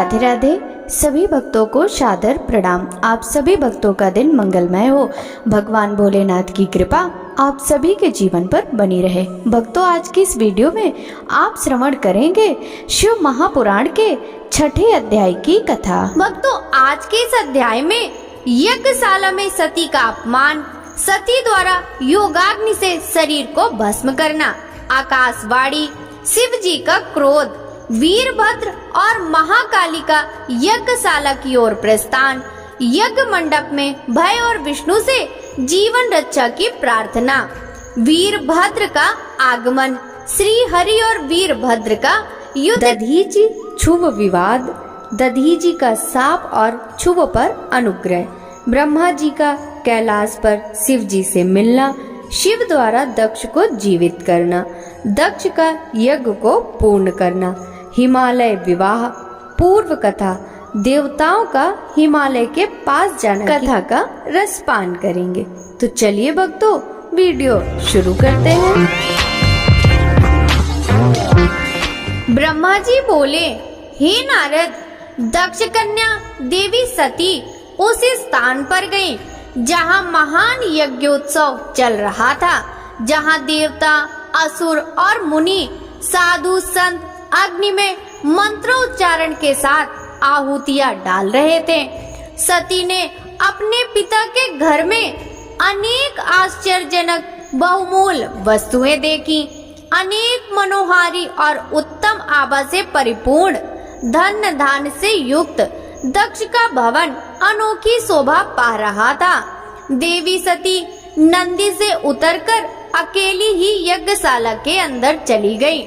राधे राधे। सभी भक्तों को सादर प्रणाम। आप सभी भक्तों का दिन मंगलमय हो। भगवान भोलेनाथ की कृपा आप सभी के जीवन पर बनी रहे। भक्तों, आज की इस वीडियो में आप श्रवण करेंगे शिव महापुराण के 6ठे अध्याय की कथा। भक्तों, आज के इस अध्याय में यज्ञशाला में सती का अपमान, सती द्वारा योगाग्नि से शरीर को भस्म करना, आकाशवाणी, शिव जी का क्रोध, वीरभद्र और महाकाली का यज्ञशाला की ओर प्रस्थान, यज्ञ मंडप में भय और विष्णु से जीवन रक्षा की प्रार्थना, वीरभद्र का आगमन, श्री हरि और वीरभद्र का युद्ध, दधीचि छुव विवाद, दधीचि का साप और छुव पर अनुग्रह, ब्रह्मा जी का कैलाश पर शिव जी से मिलना, शिव द्वारा दक्ष को जीवित करना, दक्ष का यज्ञ को पूर्ण करना, हिमालय विवाह, पूर्व कथा, देवताओं का हिमालय के पास जाना, कथा का रसपान करेंगे। तो चलिए भक्तों, वीडियो शुरू करते हैं। ब्रह्मा जी बोले, हे नारद, दक्ष कन्या देवी सती उस स्थान पर गई जहाँ महान यज्ञोत्सव चल रहा था, जहाँ देवता, असुर और मुनि, साधु संत अग्नि में मंत्रोच्चारण के साथ आहुतियां डाल रहे थे। सती ने अपने पिता के घर में अनेक आश्चर्यजनक बहुमूल्य वस्तुएं देखी। अनेक मनोहारी और उत्तम आभा से परिपूर्ण, धन धान से युक्त दक्ष का भवन अनोखी शोभा पा रहा था। देवी सती नंदी से उतरकर अकेली ही यज्ञशाला के अंदर चली गई।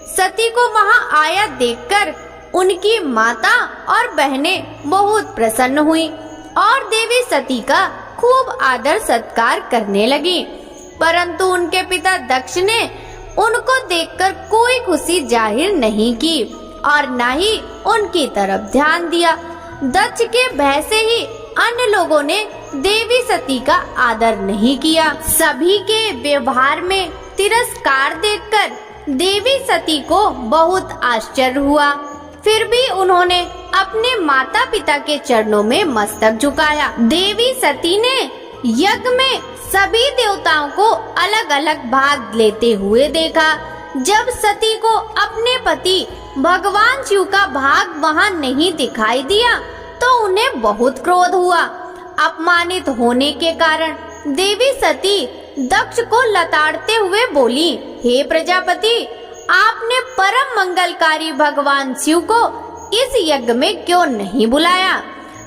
सती को वहां आया देखकर उनकी माता और बहनें बहुत प्रसन्न हुई और देवी सती का खूब आदर सत्कार करने लगी। परंतु उनके पिता दक्ष ने उनको देखकर कोई खुशी जाहिर नहीं की और न ही उनकी तरफ ध्यान दिया। दक्ष के भय से ही अन्य लोगों ने देवी सती का आदर नहीं किया। सभी के व्यवहार में तिरस्कार देखकर देवी सती को बहुत आश्चर्य हुआ। फिर भी उन्होंने अपने माता पिता के चरणों में मस्तक झुकाया। देवी सती ने यज्ञ में सभी देवताओं को अलग अलग भाग लेते हुए देखा। जब सती को अपने पति भगवान शिव का भाग वहां नहीं दिखाई दिया तो उन्हें बहुत क्रोध हुआ। अपमानित होने के कारण देवी सती दक्ष को लताड़ते हुए बोली, हे प्रजापति, आपने परम मंगलकारी भगवान शिव को इस यज्ञ में क्यों नहीं बुलाया,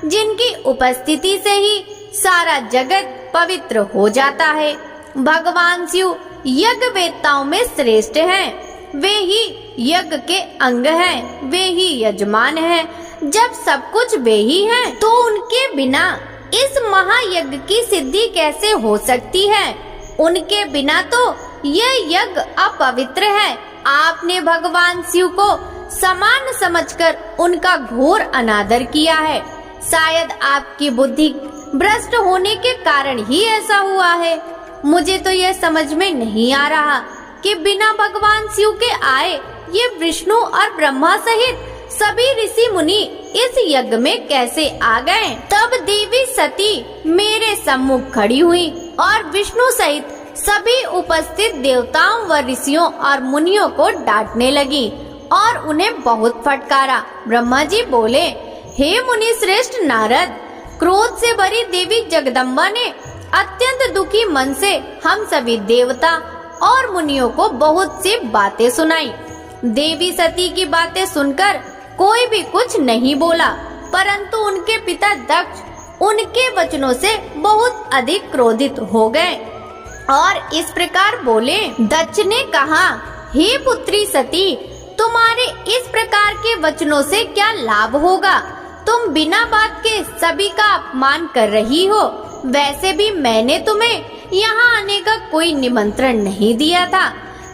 जिनकी उपस्थिति से ही सारा जगत पवित्र हो जाता है। भगवान शिव यज्ञ वेत्ताओं में श्रेष्ठ हैं। वे ही यज्ञ के अंग हैं, वे ही यजमान हैं। जब सब कुछ वे ही हैं, तो उनके बिना इस महायज्ञ की सिद्धि कैसे हो सकती है? उनके बिना तो यह यज्ञ अपवित्र है। आपने भगवान शिव को समान समझकर उनका घोर अनादर किया है। शायद आपकी बुद्धि भ्रष्ट होने के कारण ही ऐसा हुआ है। मुझे तो यह समझ में नहीं आ रहा कि बिना भगवान शिव के आए ये विष्णु और ब्रह्मा सहित सभी ऋषि मुनि इस यज्ञ में कैसे आ गए। तब देवी सती मेरे सम्मुख खड़ी हुई और विष्णु सहित सभी उपस्थित देवताओं व ऋषियों और मुनियों को डांटने लगी और उन्हें बहुत फटकारा। ब्रह्मा जी बोले, हे मुनि श्रेष्ठ नारद, क्रोध से भरी देवी जगदम्बा ने अत्यंत दुखी मन से हम सभी देवता और मुनियों को बहुत सी बातें सुनाई। देवी सती की बातें सुनकर कोई भी कुछ नहीं बोला, परंतु उनके पिता दक्ष उनके वचनों से बहुत अधिक क्रोधित हो गए और इस प्रकार बोले। दक्ष ने कहा, हे पुत्री सती, तुम्हारे इस प्रकार के वचनों से क्या लाभ होगा? तुम बिना बात के सभी का अपमान कर रही हो। वैसे भी मैंने तुम्हें यहाँ आने का कोई निमंत्रण नहीं दिया था,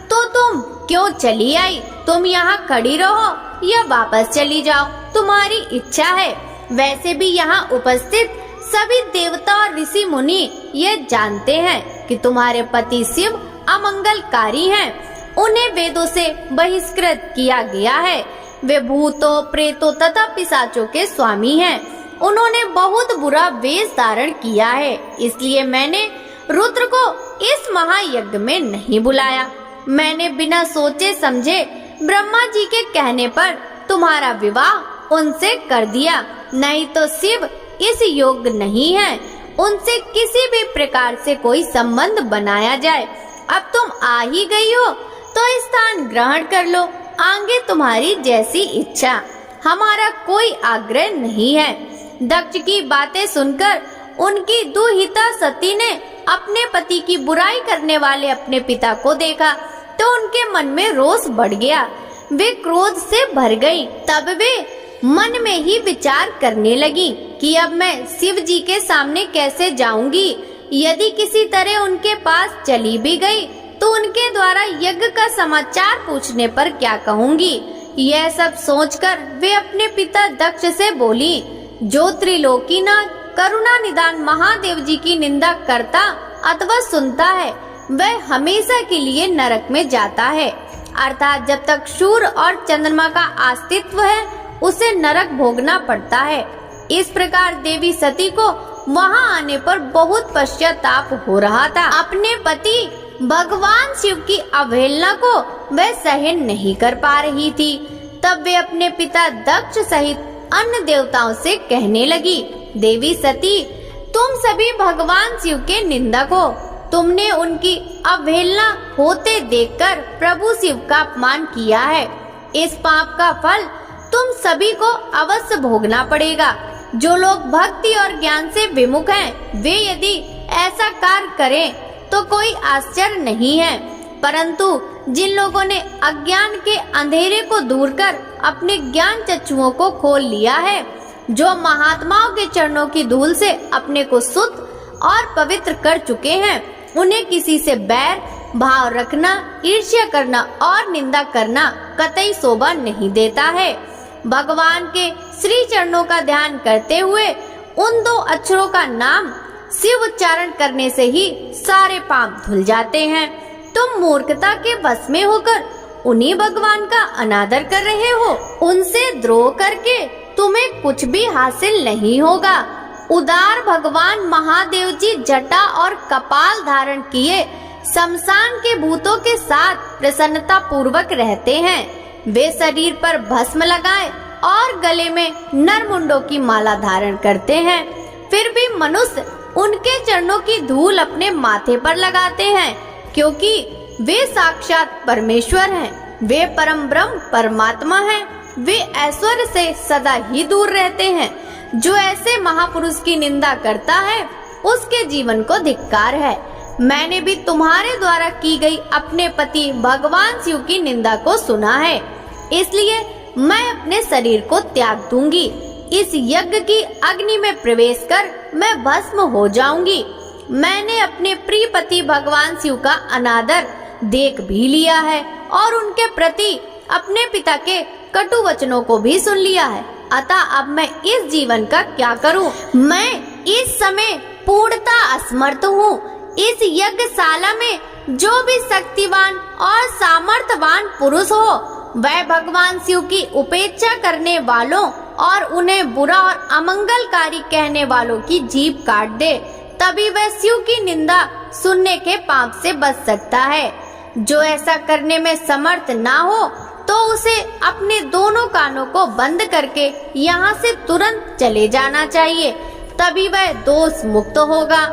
तो तुम क्यों चली आई? तुम यहाँ खड़ी रहो या वापस चली जाओ, तुम्हारी इच्छा है। वैसे भी यहाँ उपस्थित सभी देवता और ऋषि मुनि ये जानते हैं कि तुम्हारे पति शिव अमंगलकारी हैं। उन्हें वेदों से बहिष्कृत किया गया है। वे भूतों, प्रेतों तथा पिशाचों के स्वामी हैं। उन्होंने बहुत बुरा वेश धारण किया है, इसलिए मैंने रुद्र को इस महायज्ञ में नहीं बुलाया। मैंने बिना सोचे समझे ब्रह्मा जी के कहने पर तुम्हारा विवाह उनसे कर दिया, नहीं तो शिव इस योग्य नहीं है उनसे किसी भी प्रकार से कोई संबंध बनाया जाए। अब तुम आ ही गई हो तो स्थान ग्रहण कर लो, आगे तुम्हारी जैसी इच्छा, हमारा कोई आग्रह नहीं है। दक्ष की बातें सुनकर उनकी दुहिता सती ने अपने पति की बुराई करने वाले अपने पिता को देखा तो उनके मन में रोष बढ़ गया। वे क्रोध से भर गईं। तब वे मन में ही विचार करने लगी कि अब मैं शिव जी के सामने कैसे जाऊंगी। यदि किसी तरह उनके पास चली भी गई तो उनके द्वारा यज्ञ का समाचार पूछने पर क्या कहूंगी। यह सब सोचकर वे अपने पिता दक्ष से बोली, जो त्रिलोकीनाथ करुणा निदान महादेव जी की निंदा करता अथवा सुनता है वह हमेशा के लिए नरक में जाता है, अर्थात जब तक सूर्य और चंद्रमा का अस्तित्व है उसे नरक भोगना पड़ता है। इस प्रकार देवी सती को वहां आने पर बहुत पश्चाताप हो रहा था। अपने पति भगवान शिव की अवहेलना को वह सहन नहीं कर पा रही थी। तब वे अपने पिता दक्ष सहित अन्य देवताओं से कहने लगी, देवी सती, तुम सभी भगवान शिव के निंदक हो। तुमने उनकी अवहेलना होते देखकर प्रभु शिव का अपमान किया है। इस पाप का फल तुम सभी को अवश्य भोगना पड़ेगा। जो लोग भक्ति और ज्ञान से विमुख हैं, वे यदि ऐसा कार्य करें तो कोई आश्चर्य नहीं है, परंतु जिन लोगों ने अज्ञान के अंधेरे को दूर कर अपने ज्ञान चक्षुओं को खोल लिया है, जो महात्माओं के चरणों की धूल से अपने को शुद्ध और पवित्र कर चुके हैं, उन्हें किसी से बैर भाव रखना, ईर्ष्या करना और निंदा करना कतई शोभा नहीं देता है। भगवान के श्री चरणों का ध्यान करते हुए उन दो अक्षरों का नाम शिव उच्चारण करने से ही सारे पाप धुल जाते हैं। तुम मूर्खता के वश में होकर उन्हीं भगवान का अनादर कर रहे हो। उनसे द्रोह करके तुम्हें कुछ भी हासिल नहीं होगा। उदार भगवान महादेव जी जटा और कपाल धारण किए शमशान के भूतों के साथ प्रसन्नता पूर्वक रहते हैं। वे शरीर पर भस्म लगाए और गले में नरमुंडों की माला धारण करते हैं। फिर भी मनुष्य उनके चरणों की धूल अपने माथे पर लगाते हैं, क्योंकि वे साक्षात परमेश्वर हैं। वे परम ब्रह्म परमात्मा हैं। वे ऐश्वर्य से सदा ही दूर रहते हैं। जो ऐसे महापुरुष की निंदा करता है उसके जीवन को धिक्कार है। मैंने भी तुम्हारे द्वारा की गई अपने पति भगवान शिव की निंदा को सुना है, इसलिए मैं अपने शरीर को त्याग दूंगी। इस यज्ञ की अग्नि में प्रवेश कर मैं भस्म हो जाऊंगी। मैंने अपने प्रिय पति भगवान शिव का अनादर देख भी लिया है और उनके प्रति अपने पिता के कटु वचनों को भी सुन लिया है। अतः अब मैं इस जीवन का क्या करूं? मैं इस समय पूर्णता असमर्थ हूँ। इस यज्ञशाला में जो भी शक्तिवान और सामर्थ्यवान पुरुष हो वह भगवान शिव की उपेक्षा करने वालों और उन्हें बुरा और अमंगलकारी कहने वालों की जीभ काट दे, तभी वह शिव की निंदा सुनने के पाप से बच सकता है। जो ऐसा करने में समर्थ ना हो तो उसे अपने दोनों कानों को बंद करके यहाँ से तुरंत चले जाना चाहिए, तभी वह दोष मुक्त होगा।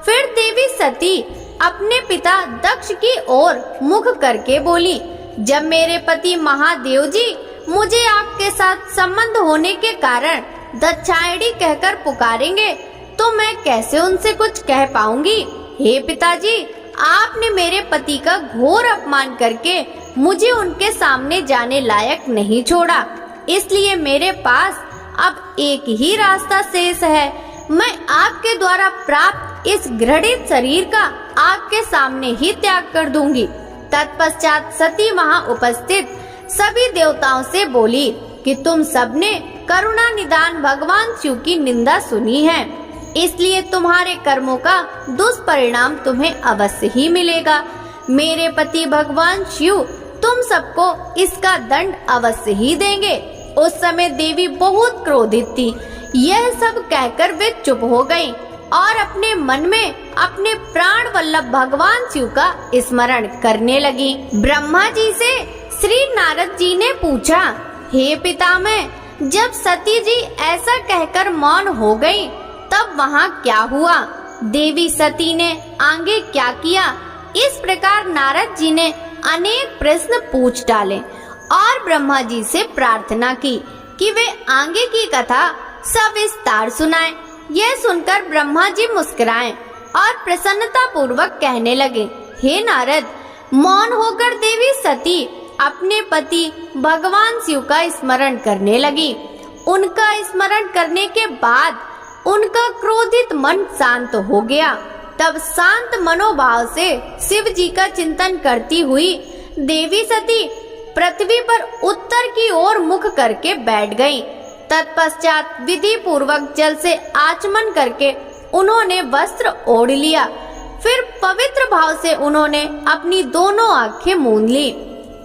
फिर देवी सती अपने पिता दक्ष की ओर मुख करके बोली, जब मेरे पति महादेव जी मुझे आपके साथ संबंध होने के कारण दक्षायणी कहकर पुकारेंगे तो मैं कैसे उनसे कुछ कह पाऊंगी। हे पिताजी, आपने मेरे पति का घोर अपमान करके मुझे उनके सामने जाने लायक नहीं छोड़ा, इसलिए मेरे पास अब एक ही रास्ता शेष है। मैं आपके द्वारा प्राप्त इस घृणित शरीर का आपके सामने ही त्याग कर दूंगी। तत्पश्चात सती वहां उपस्थित सभी देवताओं से बोली कि तुम सबने करुणा निदान भगवान शिव की निंदा सुनी है, इसलिए तुम्हारे कर्मों का दुष्परिणाम तुम्हें अवश्य ही मिलेगा। मेरे पति भगवान शिव तुम सबको इसका दंड अवश्य ही देंगे। उस समय देवी बहुत क्रोधित थी। यह सब कहकर वे चुप हो गईं और अपने मन में अपने प्राण वल्लभ भगवान शिव का स्मरण करने लगी। ब्रह्मा जी से श्री नारद जी ने पूछा, हे पितामह, जब सती जी ऐसा कहकर मौन हो गई तब वहाँ क्या हुआ? देवी सती ने आगे क्या किया? इस प्रकार नारद जी ने अनेक प्रश्न पूछ डाले और ब्रह्मा जी से प्रार्थना की कि वे आगे की कथा सविस्तार सुनाएं। यह सुनकर ब्रह्मा जी मुस्कुराए और प्रसन्नता पूर्वक कहने लगे, हे नारद, मौन होकर देवी सती अपने पति भगवान शिव का स्मरण करने लगी। उनका स्मरण करने के बाद उनका क्रोधित मन शांत हो गया। तब शांत मनोभाव से शिव जी का चिंतन करती हुई देवी सती पृथ्वी पर उत्तर की ओर मुख करके बैठ गईं। तत्पश्चात विधि पूर्वक जल से आचमन करके उन्होंने वस्त्र ओढ़ लिया। फिर पवित्र भाव से उन्होंने अपनी दोनों आंखें मूंद ली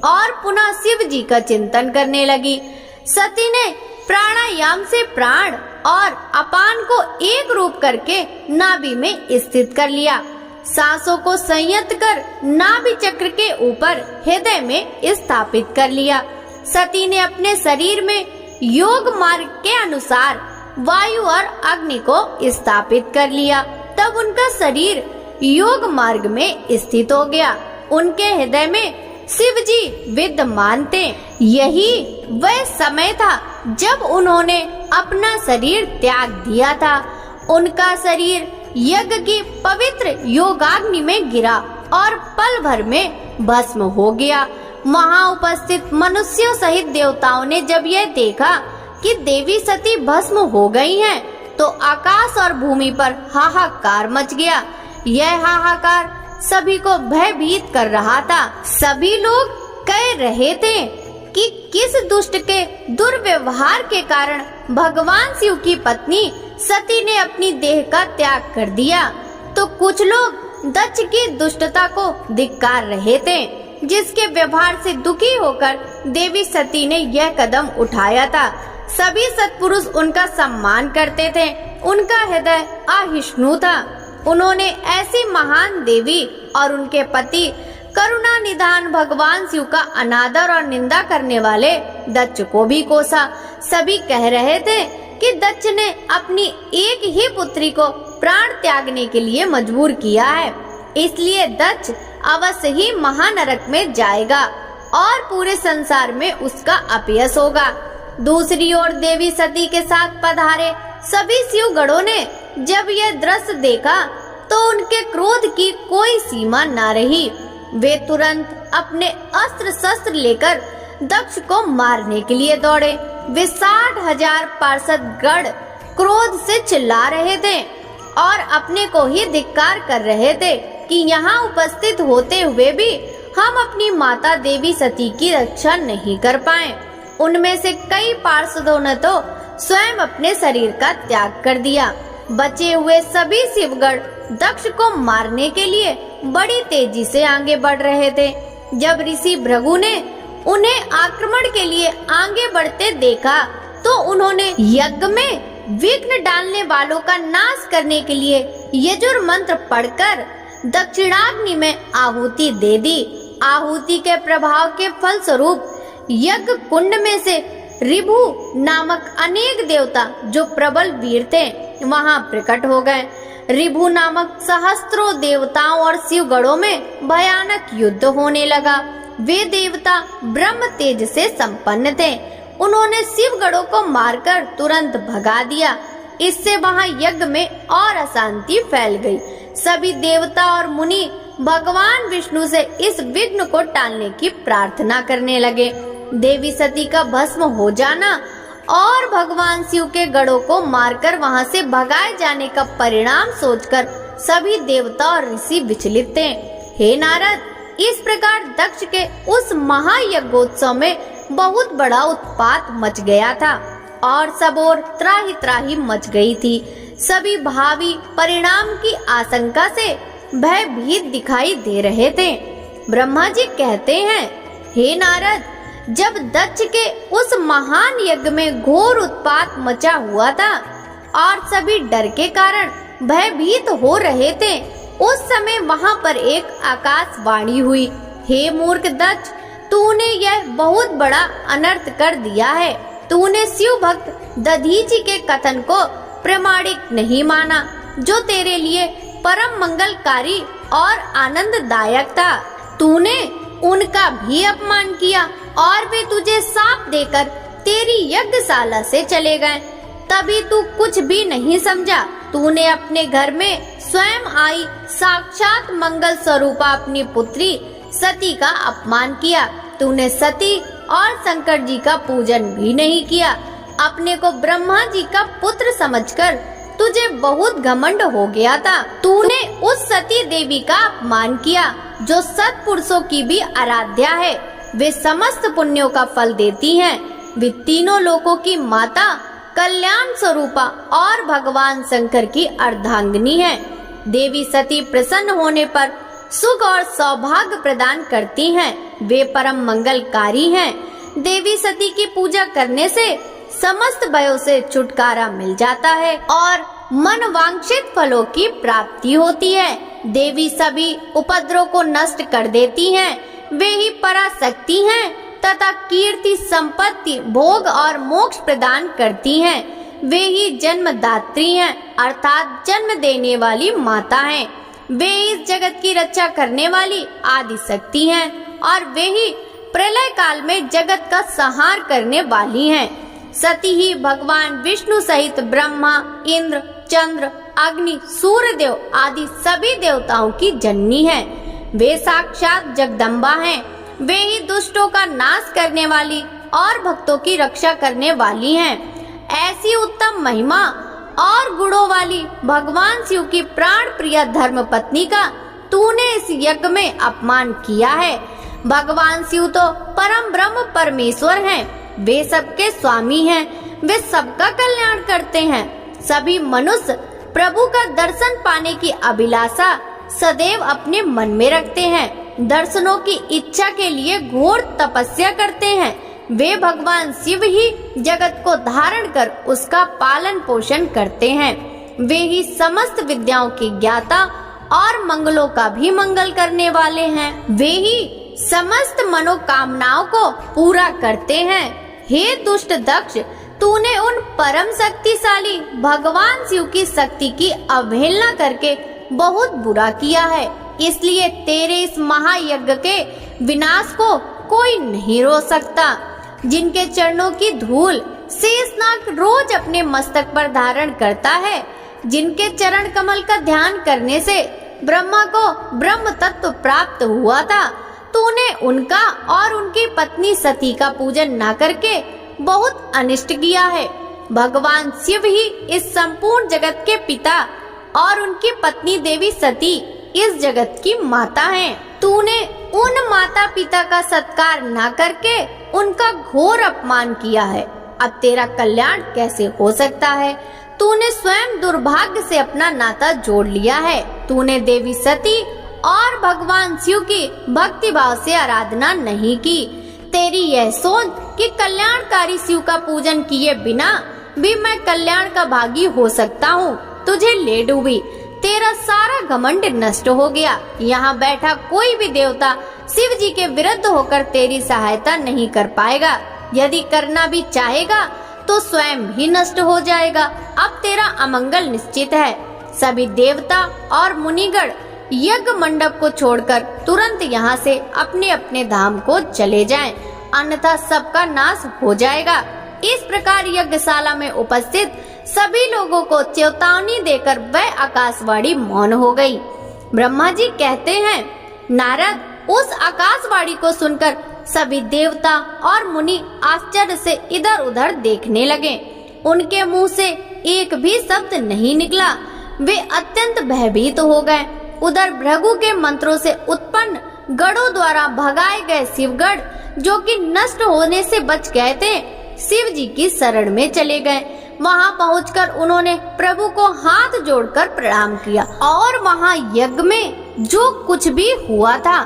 और पुनः शिव जी का चिंतन करने लगी। सती ने प्राणायाम से प्राण और अपान को एक रूप करके नाभि में स्थित कर लिया। सांसों को संयत कर नाभि चक्र के ऊपर हृदय में स्थापित कर लिया। सती ने अपने शरीर में योग मार्ग के अनुसार वायु और अग्नि को स्थापित कर लिया। तब उनका शरीर योग मार्ग में स्थित हो गया। उनके हृदय में शिव जी विद्यमान थे। यही वह समय था जब उन्होंने अपना शरीर त्याग दिया था। उनका शरीर यज्ञ की पवित्र योगाग्नि में गिरा और पल भर में भस्म हो गया। वहाँ उपस्थित मनुष्यों सहित देवताओं ने जब यह देखा कि देवी सती भस्म हो गई हैं, तो आकाश और भूमि पर हाहाकार मच गया। यह हाहाकार सभी को भयभीत कर रहा था। सभी लोग कह रहे थे कि किस दुष्ट के दुर्व्यवहार के कारण भगवान शिव की पत्नी सती ने अपनी देह का त्याग कर दिया। तो कुछ लोग दक्ष की दुष्टता को धिक्कार रहे थे, जिसके व्यवहार से दुखी होकर देवी सती ने यह कदम उठाया था। सभी सत्पुरुष उनका सम्मान करते थे। उनका हृदय अहिष्णु था। उन्होंने ऐसी महान देवी और उनके पति करुणा निधान भगवान शिव का अनादर और निंदा करने वाले दक्ष को भी कोसा। सभी कह रहे थे कि दक्ष ने अपनी एक ही पुत्री को प्राण त्यागने के लिए मजबूर किया है, इसलिए दक्ष अवश्य ही महानरक में जाएगा और पूरे संसार में उसका अपयश होगा। दूसरी ओर देवी सती के साथ पधारे सभी शिवगणों ने जब यह दृश्य देखा तो उनके क्रोध की कोई सीमा न रही। वे तुरंत अपने अस्त्र शस्त्र लेकर दक्ष को मारने के लिए दौड़े। वे 60,000 पार्षद गण क्रोध से चिल्ला रहे थे और अपने को ही धिक्कार कर रहे थे कि यहाँ उपस्थित होते हुए भी हम अपनी माता देवी सती की रक्षा नहीं कर पाए। उनमें से कई पार्षदों ने तो स्वयं अपने शरीर का त्याग कर दिया। बचे हुए सभी शिवगण दक्ष को मारने के लिए बड़ी तेजी से आगे बढ़ रहे थे। जब ऋषि भृगु ने उन्हें आक्रमण के लिए आगे बढ़ते देखा तो उन्होंने यज्ञ में विघ्न डालने वालों का नाश करने के लिए यजुर मंत्र पढ़कर दक्षिणाग्नि में आहुति दे दी। आहुति के प्रभाव के फलस्वरूप यज्ञ कुंड में से ऋभु नामक अनेक देवता जो प्रबल वीर थे वहां प्रकट हो गए। ऋभु नामक सहस्त्रों देवताओं और शिवगणों में भयानक युद्ध होने लगा। वे देवता ब्रह्म तेज से संपन्न थे। उन्होंने शिवगणों को मारकर तुरंत भगा दिया। इससे वहां यज्ञ में और अशांति फैल गई। सभी देवता और मुनि भगवान विष्णु से इस विघ्न को टालने की प्रार्थना करने लगे। देवी सती का भस्म हो जाना और भगवान शिव के गणों को मारकर वहां से भगाए जाने का परिणाम सोचकर सभी देवता और ऋषि विचलित थे। हे नारद, इस प्रकार दक्ष के उस महायज्ञोत्सव में बहुत बड़ा उत्पात मच गया था और सब ओर त्राही त्राही मच गई थी। सभी भावी परिणाम की आशंका से भयभीत दिखाई दे रहे थे। ब्रह्मा जी कहते हैं, हे नारद, जब दक्ष के उस महान यज्ञ में घोर उत्पात मचा हुआ था और सभी डर के कारण भयभीत हो रहे थे, उस समय वहां पर एक आकाशवाणी हुई। हे मूर्ख दक्ष, तूने यह बहुत बड़ा अनर्थ कर दिया है। तूने शिव भक्त दधीचि के कथन को प्रमाणिक नहीं माना, जो तेरे लिए परम मंगलकारी और आनंददायक था। तूने उनका भी अपमान किया और वे तुझे शाप देकर तेरी यज्ञशाला से चले गए। तभी तू कुछ भी नहीं समझा। तूने अपने घर में स्वयं आई साक्षात मंगल स्वरूपा अपनी पुत्री सती का अपमान किया। तूने सती और शंकर जी का पूजन भी नहीं किया। अपने को ब्रह्मा जी का पुत्र समझकर तुझे बहुत घमंड हो गया था। तूने उस सती देवी का अपमान किया जो सत्पुरुषों की भी आराध्या है। वे समस्त पुण्यों का फल देती हैं। वे तीनों लोकों की माता, कल्याण स्वरूपा और भगवान शंकर की अर्धांगिनी है। देवी सती प्रसन्न होने पर सुख और सौभाग्य प्रदान करती हैं। वे परम मंगलकारी हैं। देवी सती की पूजा करने से समस्त भयों से छुटकारा मिल जाता है और मनवांछित फलों की प्राप्ति होती है। देवी सभी उपद्रव को नष्ट कर देती हैं। वे ही पराशक्ति हैं तथा कीर्ति, संपत्ति, भोग और मोक्ष प्रदान करती हैं। वे ही जन्मदात्री हैं, अर्थात जन्म देने वाली माता हैं। वे इस जगत की रक्षा करने वाली आदि शक्ति हैं और वे ही प्रलय काल में जगत का संहार करने वाली हैं। सती ही भगवान विष्णु सहित ब्रह्मा, इंद्र, चंद्र, अग्नि, सूर्य देव आदि सभी देवताओं की जननी है। वे साक्षात जगदम्बा हैं। वे ही दुष्टों का नाश करने वाली और भक्तों की रक्षा करने वाली हैं। ऐसी उत्तम महिमा और गुणों वाली भगवान शिव की प्राण प्रिय धर्म पत्नी का तूने इस यज्ञ में अपमान किया है। भगवान शिव तो परम ब्रह्म परमेश्वर हैं। वे सबके स्वामी हैं। वे सबका कल्याण करते हैं। सभी मनुष्य प्रभु का दर्शन पाने की अभिलाषा सदैव अपने मन में रखते हैं। दर्शनों की इच्छा के लिए घोर तपस्या करते हैं। वे भगवान शिव ही जगत को धारण कर उसका पालन पोषण करते हैं। वे ही समस्त विद्याओं के ज्ञाता और मंगलों का भी मंगल करने वाले हैं। वे ही समस्त मनोकामनाओं को पूरा करते हैं। हे दुष्ट दक्ष, तूने उन परम शक्तिशाली भगवान शिव की शक्ति की अवहेलना करके बहुत बुरा किया है। इसलिए तेरे इस महायज्ञ के विनाश को कोई नहीं रोक सकता। जिनके चरणों की धूल शेषनाग रोज अपने मस्तक पर धारण करता है, जिनके चरण कमल का ध्यान करने से ब्रह्मा को ब्रह्म तत्व प्राप्त हुआ था, तूने उनका और उनकी पत्नी सती का पूजन न करके बहुत अनिष्ट किया है। भगवान शिव ही इस संपूर्ण जगत के पिता और उनकी पत्नी देवी सती इस जगत की माता हैं। तूने उन माता पिता का सत्कार न करके उनका घोर अपमान किया है। अब तेरा कल्याण कैसे हो सकता है? तूने स्वयं दुर्भाग्य से अपना नाता जोड़ लिया है। तूने देवी सती और भगवान शिव की भक्ति भाव से आराधना नहीं की। तेरी यह सोच कि कल्याणकारी शिव का पूजन किए बिना भी मैं कल्याण का भागी हो सकता हूँ, तुझे ले डूबी। तेरा सारा घमंड नष्ट हो गया। यहाँ बैठा कोई भी देवता शिव जी के विरुद्ध होकर तेरी सहायता नहीं कर पाएगा। यदि करना भी चाहेगा तो स्वयं ही नष्ट हो जाएगा। अब तेरा अमंगल निश्चित है। सभी देवता और मुनिगण यज्ञ मंडप को छोड़कर तुरंत यहाँ से अपने अपने धाम को चले जाएं, अन्यथा सबका नाश हो जाएगा। इस प्रकार यज्ञशाला में उपस्थित सभी लोगों को चेतावनी देकर वह आकाशवाणी मौन हो गई। ब्रह्मा जी कहते हैं, नारद, उस आकाशवाणी को सुनकर सभी देवता और मुनि आश्चर्य से इधर उधर देखने लगे। उनके मुंह से एक भी शब्द नहीं निकला। वे अत्यंत भयभीत हो गए। उधर भृगु के मंत्रों से उत्पन्न गढ़ों द्वारा भगाए गए शिवगढ़, जो कि नष्ट होने से बच गए थे, शिव जी की शरण में चले गए। वहां पहुंचकर उन्होंने प्रभु को हाथ जोड़कर प्रणाम किया और वहां यज्ञ में जो कुछ भी हुआ था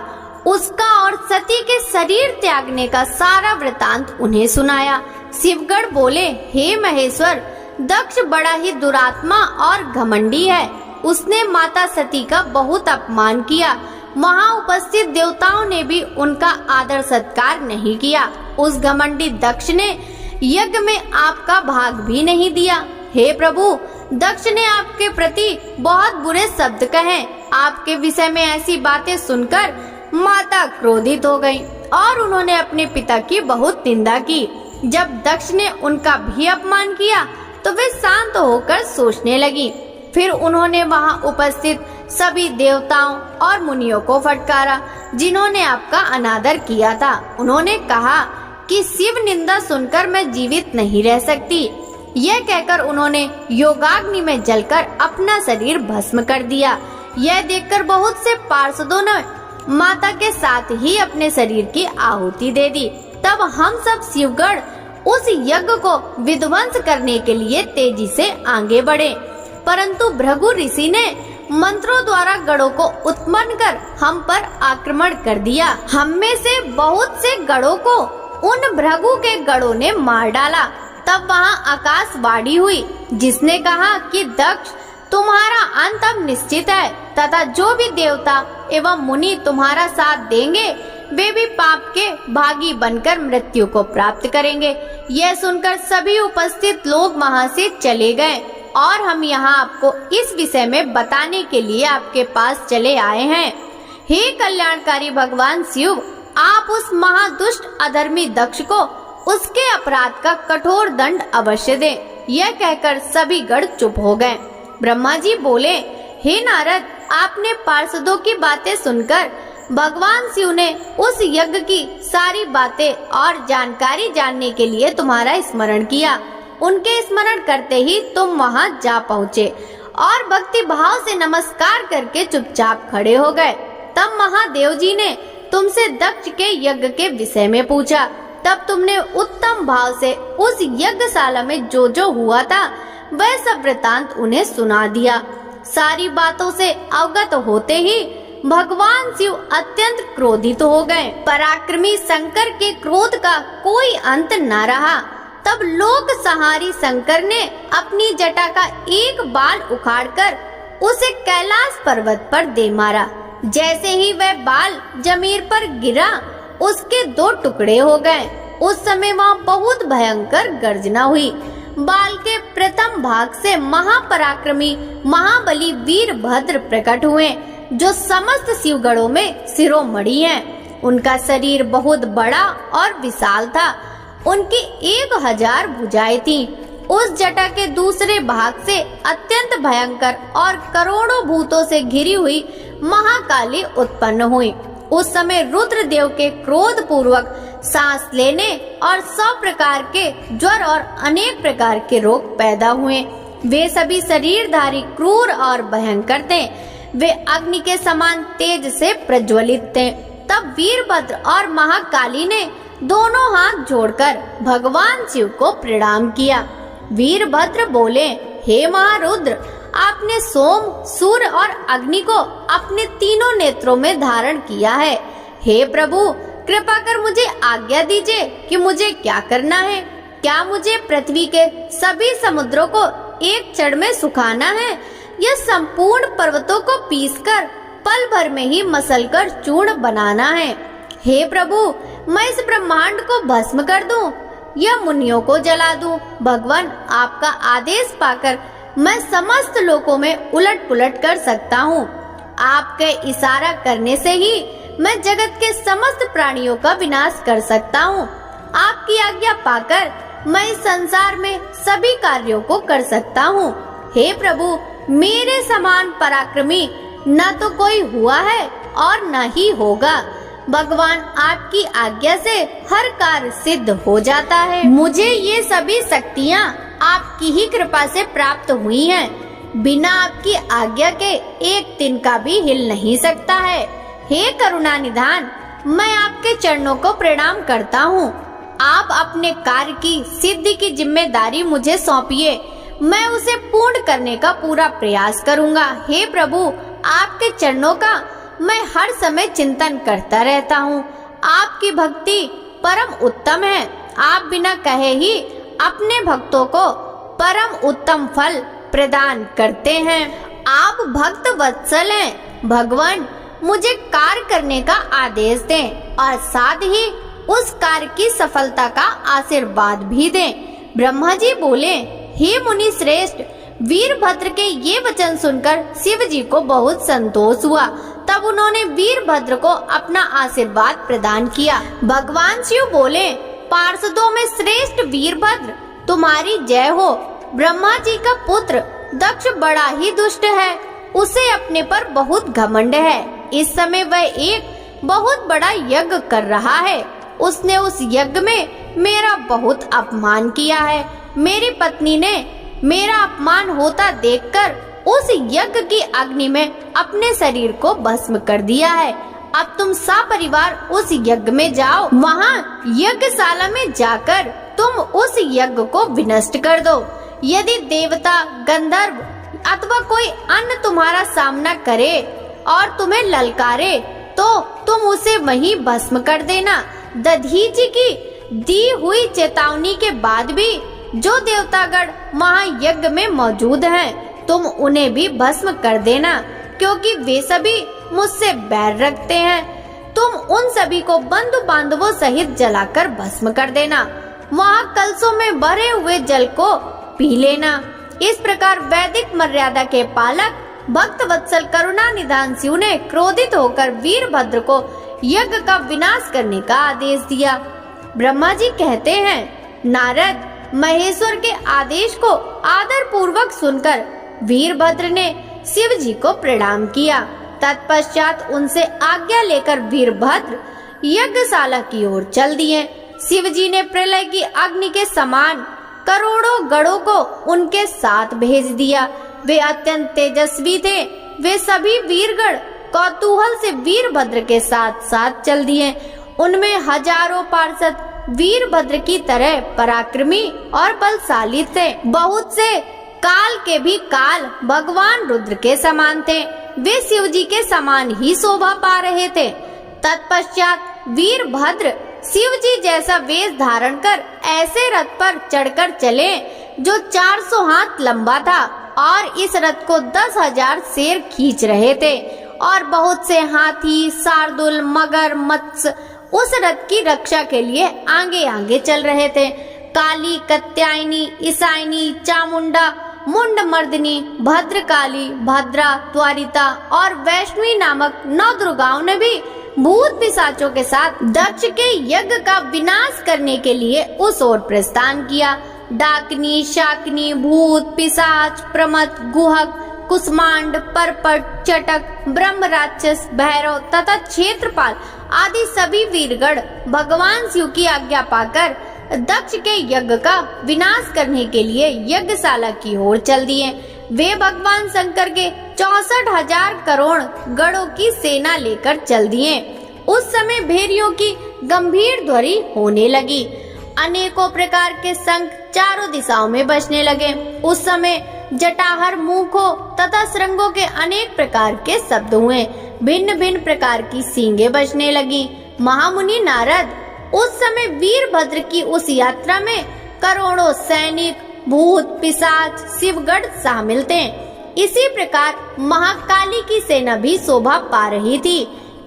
उसका और सती के शरीर त्यागने का सारा वृतांत उन्हें सुनाया। शिवगढ़ बोले, हे महेश्वर, दक्ष बड़ा ही दुरात्मा और घमंडी है। उसने माता सती का बहुत अपमान किया। वहाँ उपस्थित देवताओं ने भी उनका आदर सत्कार नहीं किया। उस घमंडी दक्ष ने यज्ञ में आपका भाग भी नहीं दिया। हे प्रभु, दक्ष ने आपके प्रति बहुत बुरे शब्द कहे। आपके विषय में ऐसी बातें सुनकर माता क्रोधित हो गईं और उन्होंने अपने पिता की बहुत निंदा की। जब दक्ष ने उनका भी अपमान किया तो वे शांत होकर सोचने लगी। फिर उन्होंने वहां उपस्थित सभी देवताओं और मुनियों को फटकारा जिन्होंने आपका अनादर किया था। उन्होंने कहा कि शिव निंदा सुनकर मैं जीवित नहीं रह सकती। यह कहकर उन्होंने योगाग्नि में जलकर अपना शरीर भस्म कर दिया। यह देखकर बहुत से पार्षदों ने माता के साथ ही अपने शरीर की आहुति दे दी। तब हम सब शिवगढ़ उस यज्ञ को विध्वंस करने के लिए तेजी से आगे बढ़े, परंतु भृगु ऋषि ने मंत्रों द्वारा गढ़ों को उत्पन्न कर हम पर आक्रमण कर दिया। हम में से बहुत से गढ़ों को उन भृगु के गढ़ों ने मार डाला। तब वहाँ आकाशवाणी हुई जिसने कहा कि दक्ष, तुम्हारा अंत अब निश्चित है तथा जो भी देवता एवं मुनि तुम्हारा साथ देंगे वे भी पाप के भागी बनकर मृत्यु को प्राप्त करेंगे। यह सुनकर सभी उपस्थित लोग वहाँ से चले गए और हम यहाँ आपको इस विषय में बताने के लिए आपके पास चले आए हैं। हे कल्याणकारी भगवान शिव, आप उस महादुष्ट अधर्मी दक्ष को उसके अपराध का कठोर दंड अवश्य दें। यह कहकर सभी गण चुप हो गए। ब्रह्मा जी बोले, हे नारद, आपने पार्षदों की बातें सुनकर भगवान शिव ने उस यज्ञ की सारी बातें और जानकारी जानने के लिए तुम्हारा स्मरण किया। उनके स्मरण करते ही तुम वहां जा पहुँचे और भक्ति भाव से नमस्कार करके चुपचाप खड़े हो गए। तब महादेव जी ने तुमसे दक्ष के यज्ञ के विषय में पूछा। तब तुमने उत्तम भाव से उस यज्ञशाला में जो हुआ था वह सब वृतांत उन्हें सुना दिया। सारी बातों से अवगत होते ही भगवान शिव अत्यंत क्रोधित हो गए। पराक्रमी शंकर के क्रोध का कोई अंत न रहा। तब लोक संहारी शंकर ने अपनी जटा का एक बाल उखाड़कर उसे कैलाश पर्वत पर दे मारा। जैसे ही वह बाल जमीन पर गिरा, उसके 2 टुकड़े हो गए। उस समय वहाँ बहुत भयंकर गर्जना हुई। बाल के प्रथम भाग से महापराक्रमी महाबली वीरभद्र प्रकट हुए, जो समस्त शिवगढ़ों में शिरोमणि हैं। उनका शरीर बहुत बड़ा और विशाल था। उनकी 1000 भुजाएं थीं। उस जटा के दूसरे भाग से अत्यंत भयंकर और करोड़ों भूतों से घिरी हुई महाकाली उत्पन्न हुई। उस समय रुद्रदेव के क्रोध पूर्वक सांस लेने और 100 प्रकार के ज्वर और अनेक प्रकार के रोग पैदा हुए। वे सभी शरीरधारी क्रूर और भयंकर थे। वे अग्नि के समान तेज से प्रज्वलित थे। तब वीरभद्र और महाकाली ने दोनों हाथ जोड़कर भगवान शिव को प्रणाम किया। वीरभद्र बोले, हे महारुद्र, आपने सोम, सूर्य और अग्नि को अपने तीनों नेत्रों में धारण किया है। हे प्रभु, कृपा कर मुझे आज्ञा दीजिए कि मुझे क्या करना है। क्या मुझे पृथ्वी के सभी समुद्रों को एक क्षण में सुखाना है या संपूर्ण पर्वतों को पीसकर पल भर में ही मसलकर चूर्ण बनाना है? हे प्रभु, मैं इस ब्रह्मांड को भस्म कर दूं या मुनियों को जला दूं? भगवान, आपका आदेश पाकर मैं समस्त लोकों में उलट पुलट कर सकता हूँ। आपके इशारा करने से ही मैं जगत के समस्त प्राणियों का विनाश कर सकता हूँ। आपकी आज्ञा पाकर मैं इस संसार में सभी कार्यों को कर सकता हूँ। हे प्रभु, मेरे समान पराक्रमी न तो कोई हुआ है और न ही होगा। भगवान, आपकी आज्ञा से हर कार्य सिद्ध हो जाता है। मुझे ये सभी शक्तियाँ आपकी ही कृपा से प्राप्त हुई हैं। बिना आपकी आज्ञा के एक तिनका भी हिल नहीं सकता है। हे करुणा निधान, मैं आपके चरणों को प्रणाम करता हूँ। आप अपने कार्य की सिद्धि की जिम्मेदारी मुझे सौंपिए। मैं उसे पूर्ण करने का पूरा प्रयास करूँगा। हे प्रभु, आपके चरणों का मैं हर समय चिंतन करता रहता हूँ। आपकी भक्ति परम उत्तम है। आप बिना कहे ही अपने भक्तों को परम उत्तम फल प्रदान करते हैं। आप भक्त वत्सल हैं। भगवान मुझे कार्य करने का आदेश दें और साथ ही उस कार्य की सफलता का आशीर्वाद भी दें। ब्रह्मा जी बोले, हे मुनि श्रेष्ठ, वीरभद्र के ये वचन सुनकर शिव जी को बहुत संतोष हुआ। तब उन्होंने वीरभद्र को अपना आशीर्वाद प्रदान किया। भगवान शिव बोले, पार्षदों में श्रेष्ठ वीरभद्र, तुम्हारी जय हो। ब्रह्मा जी का पुत्र दक्ष बड़ा ही दुष्ट है। उसे अपने पर बहुत घमंड है। इस समय वह एक बहुत बड़ा यज्ञ कर रहा है। उसने उस यज्ञ में मेरा बहुत अपमान किया है। मेरी पत्नी ने मेरा अपमान होता देखकर उस यज्ञ की अग्नि में अपने शरीर को भस्म कर दिया है। अब तुम सपरिवार उस यज्ञ में जाओ। वहाँ यज्ञशाला में जाकर तुम उस यज्ञ को विनष्ट कर दो। यदि देवता, गंधर्व अथवा कोई अन्य तुम्हारा सामना करे और तुम्हें ललकारे तो तुम उसे वहीं भस्म कर देना। दधीचि की दी हुई चेतावनी के बाद भी जो देवतागण महायज्ञ में मौजूद हैं, तुम उन्हें भी भस्म कर देना, क्योंकि वे सभी मुझसे बैर रखते हैं। तुम उन सभी को बंधु बांधवों सहित जलाकर भस्म कर देना। वहाँ कलशों में भरे हुए जल को पी लेना। इस प्रकार वैदिक मर्यादा के पालक भक्त वत्सल करुणा निधान शिव ने क्रोधित होकर वीरभद्र को यज्ञ का विनाश करने का आदेश दिया। ब्रह्मा जी कहते हैं, नारद, महेश्वर के आदेश को आदर पूर्वक सुनकर वीरभद्र ने शिव जी को प्रणाम किया। तत्पश्चात उनसे आज्ञा लेकर वीरभद्र यज्ञशाला की ओर चल दिए। शिव जी ने प्रलय की अग्नि के समान करोड़ों गणों को उनके साथ भेज दिया। वे अत्यंत तेजस्वी थे। वे सभी वीरगण कौतूहल से वीरभद्र के साथ साथ चल दिए। उनमें हजारों पार्षद वीरभद्र की तरह पराक्रमी और बलशाली थे। बहुत से काल के भी काल भगवान रुद्र के समान थे। वे शिव जी के समान ही शोभा पा रहे थे। तत्पश्चात वीरभद्र शिव जी जैसा वेश धारण कर ऐसे रथ पर चढ़कर चले जो 400 हाथ लंबा था और इस रथ को 10,000 शेर खींच रहे थे और बहुत से हाथी, शार्दुल, मगर, मत्स्य उस रथ की रक्षा के लिए आगे आगे चल रहे थे। काली, कात्यायनी, ईशानी, चामुंडा, मुंड मर्दिनी, भद्रकाली, भद्रा, त्वरिता और वैष्णवी नामक 9 दुर्गाओं ने भी भूत पिशाचों के साथ दक्ष के यज्ञ का विनाश करने के लिए उस ओर प्रस्थान किया। डाकनी, शाकनी, भूत, पिशाच, प्रमथ, गुहक, कुष्मांड, परपट, चटक, ब्रह्म राक्षस, भैरव तथा क्षेत्रपाल आदि सभी वीरगण भगवान शिव की आज्ञा पाकर दक्ष के यज्ञ का विनाश करने के लिए यज्ञशाला की ओर चल दिए। वे भगवान शंकर के 64,000 करोड़ गणों की सेना लेकर चल दिए। उस समय भेड़ियों की गंभीर ध्वनि होने लगी। अनेकों प्रकार के शंख चारों दिशाओं में बजने लगे। उस समय जटाहर, मूखों तथा श्रृंगों के अनेक प्रकार के शब्द हुए। भिन्न भिन्न प्रकार की सींगें बजने लगी। महामुनि नारद, उस समय वीरभद्र की उस यात्रा में करोड़ों सैनिक, भूत, पिशाच, शिवगढ़ शामिल थे। इसी प्रकार महाकाली की सेना भी शोभा पा रही थी।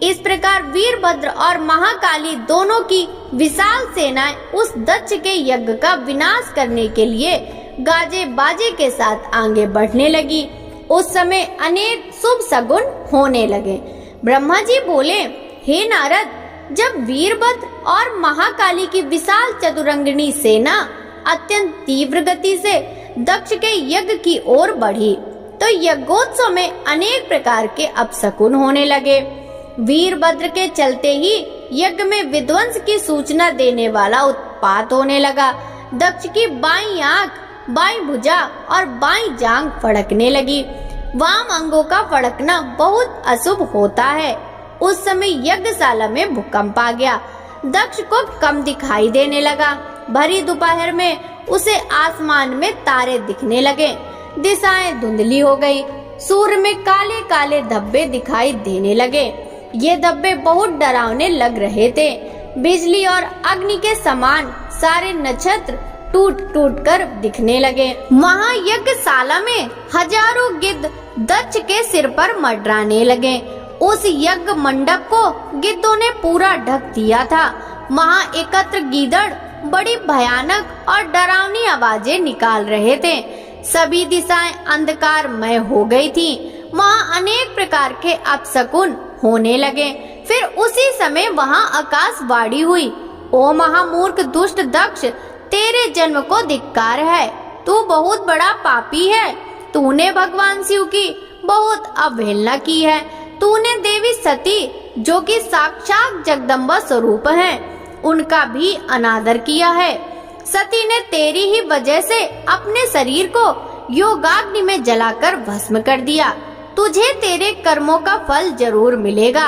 इस प्रकार वीरभद्र और महाकाली दोनों की विशाल सेनाएं उस दक्ष के यज्ञ का विनाश करने के लिए गाजे बाजे के साथ आगे बढ़ने लगी। उस समय अनेक शुभ सगुन होने लगे। ब्रह्मा जी बोले, हे नारद, जब वीरभद्र और महाकाली की विशाल चतुरंगिणी सेना अत्यंत तीव्र गति से दक्ष के यज्ञ की ओर बढ़ी तो यज्ञोत्सव में अनेक प्रकार के अपशकुन होने लगे। वीरभद्र के चलते ही यज्ञ में विध्वंस की सूचना देने वाला उत्पात होने लगा। दक्ष की बाईं आंख, बाईं भुजा और बाईं जांघ फड़कने लगी। वाम अंगों का फड़कना बहुत अशुभ होता है। उस समय यज्ञशाला में भूकंप आ गया। दक्ष को कम दिखाई देने लगा। भरी दोपहर में उसे आसमान में तारे दिखने लगे। दिशाएं धुंधली हो गई। सूर्य में काले काले धब्बे दिखाई देने लगे। ये धब्बे बहुत डरावने लग रहे थे। बिजली और अग्नि के समान सारे नक्षत्र टूट टूट कर दिखने लगे। वहाँ यज्ञशाला में हजारों गिद्ध दक्ष के सिर पर मंडराने लगे। उस यज्ञ मंडप को गिद्धों ने पूरा ढक दिया था। वहाँ एकत्र गीदड़ बड़ी भयानक और डरावनी आवाजें निकाल रहे थे। सभी दिशाएं अंधकारमय हो गई थी। वहाँ अनेक प्रकार के अपशकुन होने लगे। फिर उसी समय वहाँ आकाशवाणी हुई, ओ महामूर्ख दुष्ट दक्ष, तेरे जन्म को धिक्कार है। तू बहुत बड़ा पापी है। तूने भगवान शिव की बहुत अवहेलना की है। तूने देवी सती, जो कि साक्षात जगदम्बा स्वरूप है, उनका भी अनादर किया है। सती ने तेरी ही वजह से अपने शरीर को योगाग्नि में जलाकर भस्म कर दिया। तुझे तेरे कर्मों का फल जरूर मिलेगा।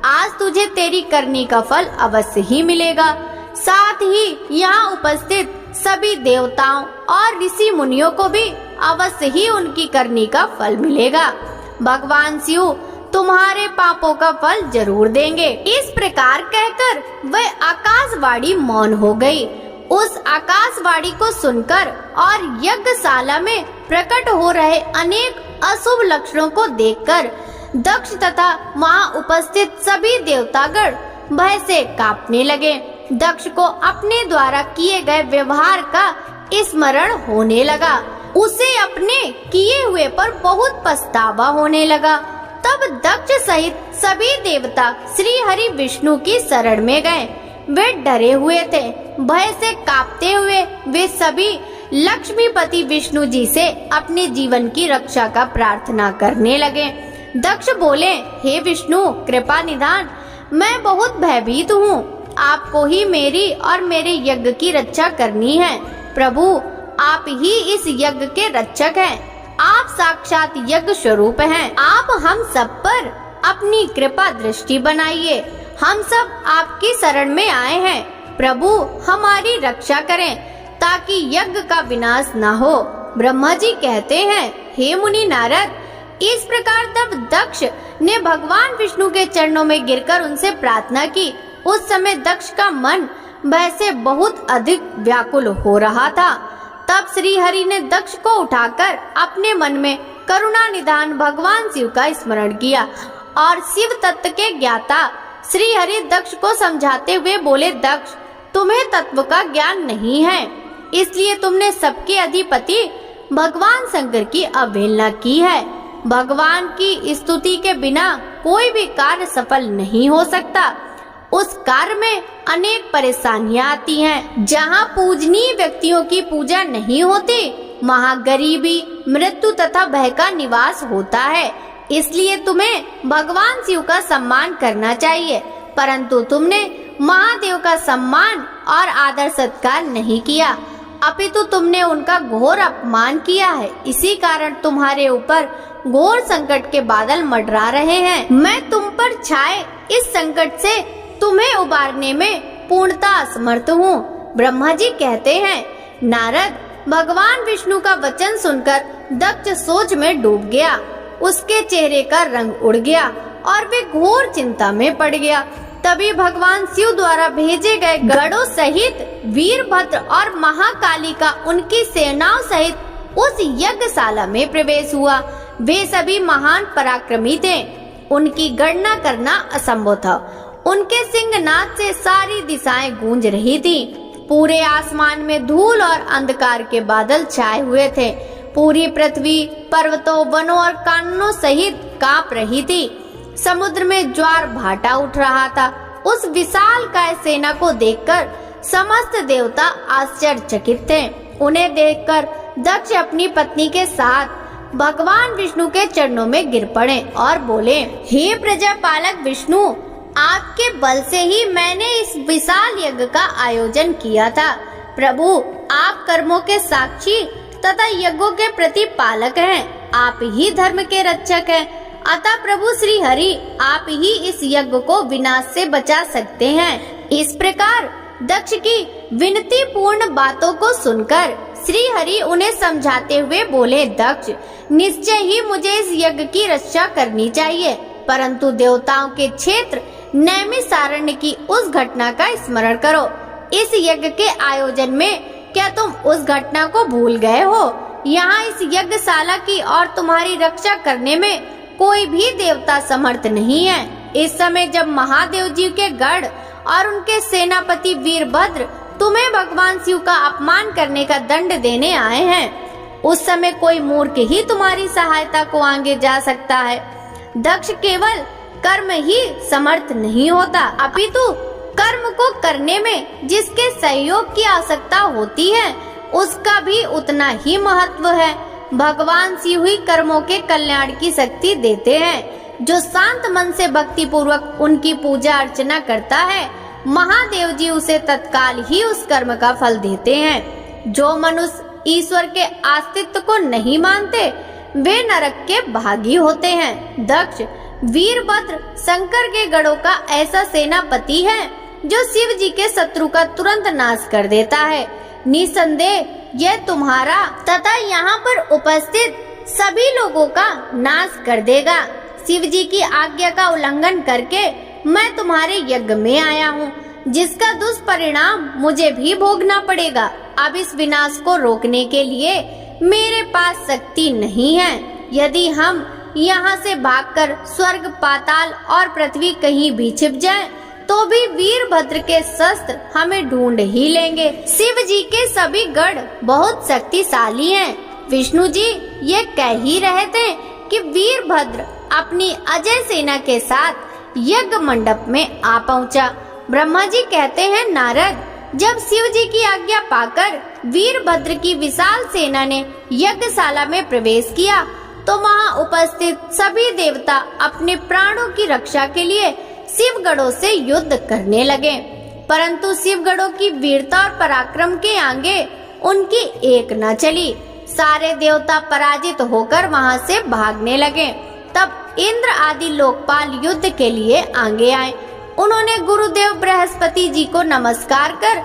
आज तुझे तेरी करनी का फल अवश्य ही मिलेगा। साथ ही यहाँ उपस्थित सभी देवताओं और ऋषि मुनियों को भी अवश्य ही उनकी करनी का फल मिलेगा। भगवान शिव तुम्हारे पापों का फल जरूर देंगे। इस प्रकार कहकर वह आकाशवाणी मौन हो गई। उस आकाशवाणी को सुनकर और यज्ञशाला में प्रकट हो रहे अनेक अशुभ लक्षणों को देखकर दक्ष तथा वहाँ उपस्थित सभी देवतागण भय से कांपने लगे। दक्ष को अपने द्वारा किए गए व्यवहार का स्मरण होने लगा। उसे अपने किए हुए पर बहुत पछतावा होने लगा। तब दक्ष सहित सभी देवता श्री हरि विष्णु की शरण में गए। वे डरे हुए थे। भय से कांपते हुए वे सभी लक्ष्मीपति विष्णु जी से अपने जीवन की रक्षा का प्रार्थना करने लगे। दक्ष बोले, हे विष्णु कृपा निधान, मैं बहुत भयभीत हूँ। आपको ही मेरी और मेरे यज्ञ की रक्षा करनी है। प्रभु, आप ही इस यज्ञ के रक्षक हैं। आप साक्षात यज्ञ स्वरूप हैं। आप हम सब पर अपनी कृपा दृष्टि बनाइए। हम सब आपकी शरण में आए हैं। प्रभु, हमारी रक्षा करें ताकि यज्ञ का विनाश न हो। ब्रह्मा जी कहते हैं, हे मुनि नारद, इस प्रकार तब दक्ष ने भगवान विष्णु के चरणों में गिरकर उनसे प्रार्थना की। उस समय दक्ष का मन भय से बहुत अधिक व्याकुल हो रहा था। तब श्री हरि ने दक्ष को उठाकर अपने मन में करुणा निधान भगवान शिव का स्मरण किया और शिव तत्व के ज्ञाता श्री हरि दक्ष को समझाते हुए बोले, दक्ष, तुम्हें तत्व का ज्ञान नहीं है, इसलिए तुमने सबके अधिपति भगवान शंकर की अवहेलना की है। भगवान की स्तुति के बिना कोई भी कार्य सफल नहीं हो सकता। उस कार्य में अनेक परेशानियां आती हैं। जहाँ पूजनीय व्यक्तियों की पूजा नहीं होती, वहाँ गरीबी, मृत्यु तथा भय का निवास होता है। इसलिए तुम्हें भगवान शिव का सम्मान करना चाहिए, परंतु तुमने महादेव का सम्मान और आदर सत्कार नहीं किया, अपितु तुमने उनका घोर अपमान किया है। इसी कारण तुम्हारे ऊपर घोर संकट के बादल मंडरा रहे हैं। मैं तुम पर छाए इस संकट से तुम्हें उबारने में पूर्णता असमर्थ हूँ। ब्रह्मा जी कहते हैं, नारद, भगवान विष्णु का वचन सुनकर दक्ष सोच में डूब गया। उसके चेहरे का रंग उड़ गया और वे घोर चिंता में पड़ गया। तभी भगवान शिव द्वारा भेजे गए गढ़ों सहित वीरभद्र और महाकाली का उनकी सेनाओं सहित उस यज्ञशाला में प्रवेश हुआ। वे सभी महान पराक्रमी थे। उनकी गणना करना असंभव था। उनके सिंहनाद से सारी दिशाएं गूंज रही थी। पूरे आसमान में धूल और अंधकार के बादल छाए हुए थे। पूरी पृथ्वी पर्वतों, वनों और काननों सहित कांप रही थी। समुद्र में ज्वार भाटा उठ रहा था। उस विशालकाय सेना को देखकर समस्त देवता आश्चर्यचकित थे। उन्हें देखकर दक्ष अपनी पत्नी के साथ भगवान विष्णु के चरणों में गिर पड़े और बोले, हे प्रजापालक विष्णु, आपके बल से ही मैंने इस विशाल यज्ञ का आयोजन किया था। प्रभु, आप कर्मों के साक्षी तथा यज्ञों के प्रतिपालक हैं। आप ही धर्म के रक्षक हैं। अतः प्रभु श्री हरि, आप ही इस यज्ञ को विनाश से बचा सकते हैं। इस प्रकार दक्ष की विनती पूर्ण बातों को सुनकर श्री हरि उन्हें समझाते हुए बोले, दक्ष, निश्चय ही मुझे इस यज्ञ की रक्षा करनी चाहिए। परंतु देवताओं के क्षेत्र नैमिषारण्य की उस घटना का स्मरण करो। इस यज्ञ के आयोजन में क्या तुम उस घटना को भूल गए हो? यहाँ इस यज्ञशाला की और तुम्हारी रक्षा करने में कोई भी देवता समर्थ नहीं है। इस समय जब महादेव जी के गढ़ और उनके सेनापति वीरभद्र तुम्हें भगवान शिव का अपमान करने का दंड देने आए हैं, उस समय कोई मूर्ख ही तुम्हारी सहायता को आगे जा सकता है। दक्ष केवल कर्म ही समर्थ नहीं होता, अपितु कर्म को करने में जिसके सहयोग की आवश्यकता होती है उसका भी उतना ही महत्व है। भगवान शिव ही कर्मों के कल्याण की शक्ति देते हैं। जो शांत मन से भक्ति पूर्वक उनकी पूजा अर्चना करता है, महादेव जी उसे तत्काल ही उस कर्म का फल देते हैं। जो मनुष्य ईश्वर के अस्तित्व को नहीं मानते वे नरक के भागी होते हैं। दक्ष, वीरभद्र शंकर के गढ़ों का ऐसा सेनापति है जो शिव जी के शत्रु का तुरंत नाश कर देता है। निसंदेह यह तुम्हारा तथा यहाँ पर उपस्थित सभी लोगों का नाश कर देगा। शिव जी की आज्ञा का उल्लंघन करके मैं तुम्हारे यज्ञ में आया हूँ, जिसका दुष्परिणाम मुझे भी भोगना पड़ेगा। अब इस विनाश को रोकने के लिए मेरे पास शक्ति नहीं है। यदि हम यहाँ से भागकर स्वर्ग, पाताल और पृथ्वी कहीं भी छिप जाएं, तो भी वीरभद्र के शस्त्र हमें ढूंढ ही लेंगे। शिव जी के सभी गढ़ बहुत शक्तिशाली हैं। विष्णु जी ये कह ही रहे थे कि वीरभद्र अपनी अजय सेना के साथ यज्ञ मंडप में आ पहुंचा। ब्रह्मा जी कहते हैं, नारद, जब शिव जी की आज्ञा पाकर वीरभद्र की विशाल सेना ने यज्ञशाला में प्रवेश किया तो वहां उपस्थित सभी देवता अपने प्राणों की रक्षा के लिए शिवगढ़ों से युद्ध करने लगे, परंतु शिवगढ़ों की वीरता और पराक्रम के आगे उनकी एक न चली। सारे देवता पराजित होकर वहां से भागने लगे। तब इंद्र आदि लोकपाल युद्ध के लिए आगे आए। उन्होंने गुरुदेव बृहस्पति जी को नमस्कार कर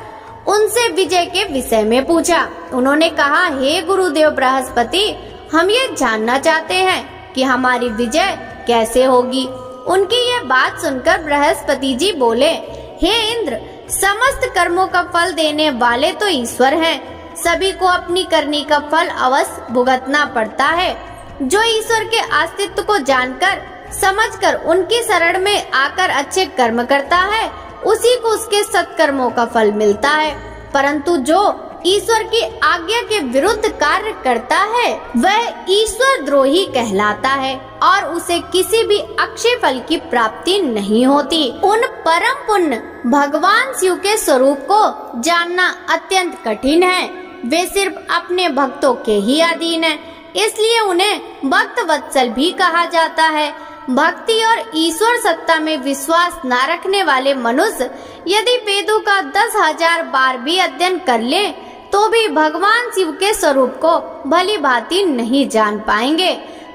उनसे विजय के विषय में पूछा। उन्होंने कहा, हे गुरुदेव बृहस्पति, हम ये जानना चाहते हैं कि हमारी विजय कैसे होगी। उनकी यह बात सुनकर बृहस्पति जी बोले, हे इंद्र, समस्त कर्मों का फल देने वाले तो ईश्वर हैं। सभी को अपनी करनी का फल अवश्य भुगतना पड़ता है। जो ईश्वर के अस्तित्व को जानकर समझकर उनकी शरण में आकर अच्छे कर्म करता है, उसी को उसके सत्कर्मों का फल मिलता है। परंतु जो ईश्वर की आज्ञा के विरुद्ध कार्य करता है वह ईश्वर द्रोही कहलाता है और उसे किसी भी अक्षय फल की प्राप्ति नहीं होती। उन परम पुण्य भगवान शिव के स्वरूप को जानना अत्यंत कठिन है। वे सिर्फ अपने भक्तों के ही अधीन है, इसलिए उन्हें भक्त वत्सल भी कहा जाता है। भक्ति और ईश्वर सत्ता में विश्वास न रखने वाले मनुष्य यदि वेदों का 10,000 बार भी अध्ययन कर ले तो भी भगवान शिव के स्वरूप को भली भांति नहीं जान पाएंगे।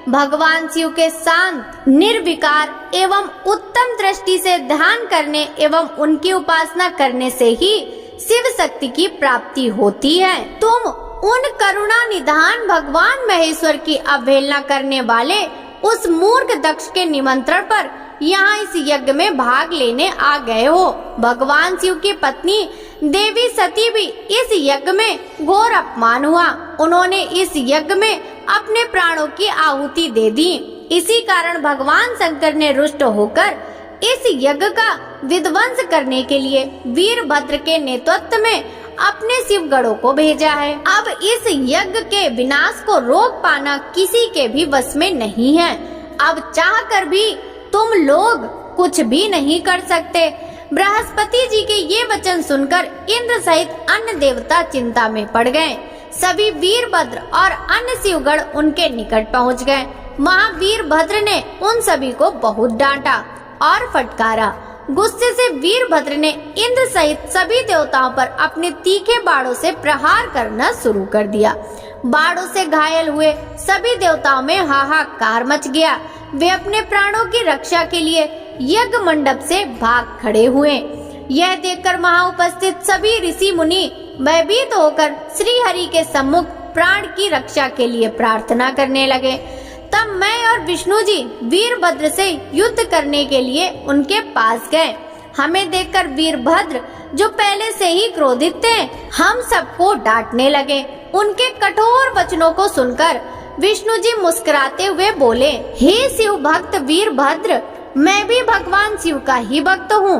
भगवान शिव के शांत, निर्विकार एवं उत्तम दृष्टि से ध्यान करने एवं उनकी उपासना करने से ही शिव शक्ति की प्राप्ति होती है। तुम उन करुणा निधान भगवान महेश्वर की अवहेलना करने वाले उस मूर्ख दक्ष के निमंत्रण पर यहाँ इस यज्ञ में भाग लेने आ गए हो। भगवान शिव की पत्नी देवी सती भी इस यज्ञ में घोर अपमान हुआ। उन्होंने इस यज्ञ में अपने प्राणों की आहुति दे दी। इसी कारण भगवान शंकर ने रुष्ट होकर इस यज्ञ का विध्वंस करने के लिए वीरभद्र के नेतृत्व में अपने शिवगढ़ों को भेजा है। अब इस यज्ञ के विनाश को रोक पाना किसी के भी वश में नहीं है। अब चाहकर भी तुम लोग कुछ भी नहीं कर सकते। बृहस्पति जी के ये वचन सुनकर इंद्र सहित अन्य देवता चिंता में पड़ गए। सभी वीरभद्र और अन्य शिवगढ़ उनके निकट पहुंच गए। महावीरभद्र ने उन सभी को बहुत डांटा और फटकारा। गुस्से से वीरभद्र ने इंद्र सहित सभी देवताओं पर अपने तीखे बाणों से प्रहार करना शुरू कर दिया। बाणों से घायल हुए सभी देवताओं में हाहाकार मच गया। वे अपने प्राणों की रक्षा के लिए यज्ञ मंडप से भाग खड़े हुए। यह देखकर वहां उपस्थित सभी ऋषि मुनि भयभीत होकर श्री हरि के सम्मुख प्राण की रक्षा के लिए प्रार्थना करने लगे। तब मैं और विष्णु जी वीरभद्र से युद्ध करने के लिए उनके पास गए। हमें देखकर वीरभद्र, जो पहले से ही क्रोधित थे, हम सबको डांटने लगे। उनके कठोर वचनों को सुनकर विष्णु जी मुस्कुराते हुए बोले, हे शिव भक्त वीरभद्र, मैं भी भगवान शिव का ही भक्त हूँ।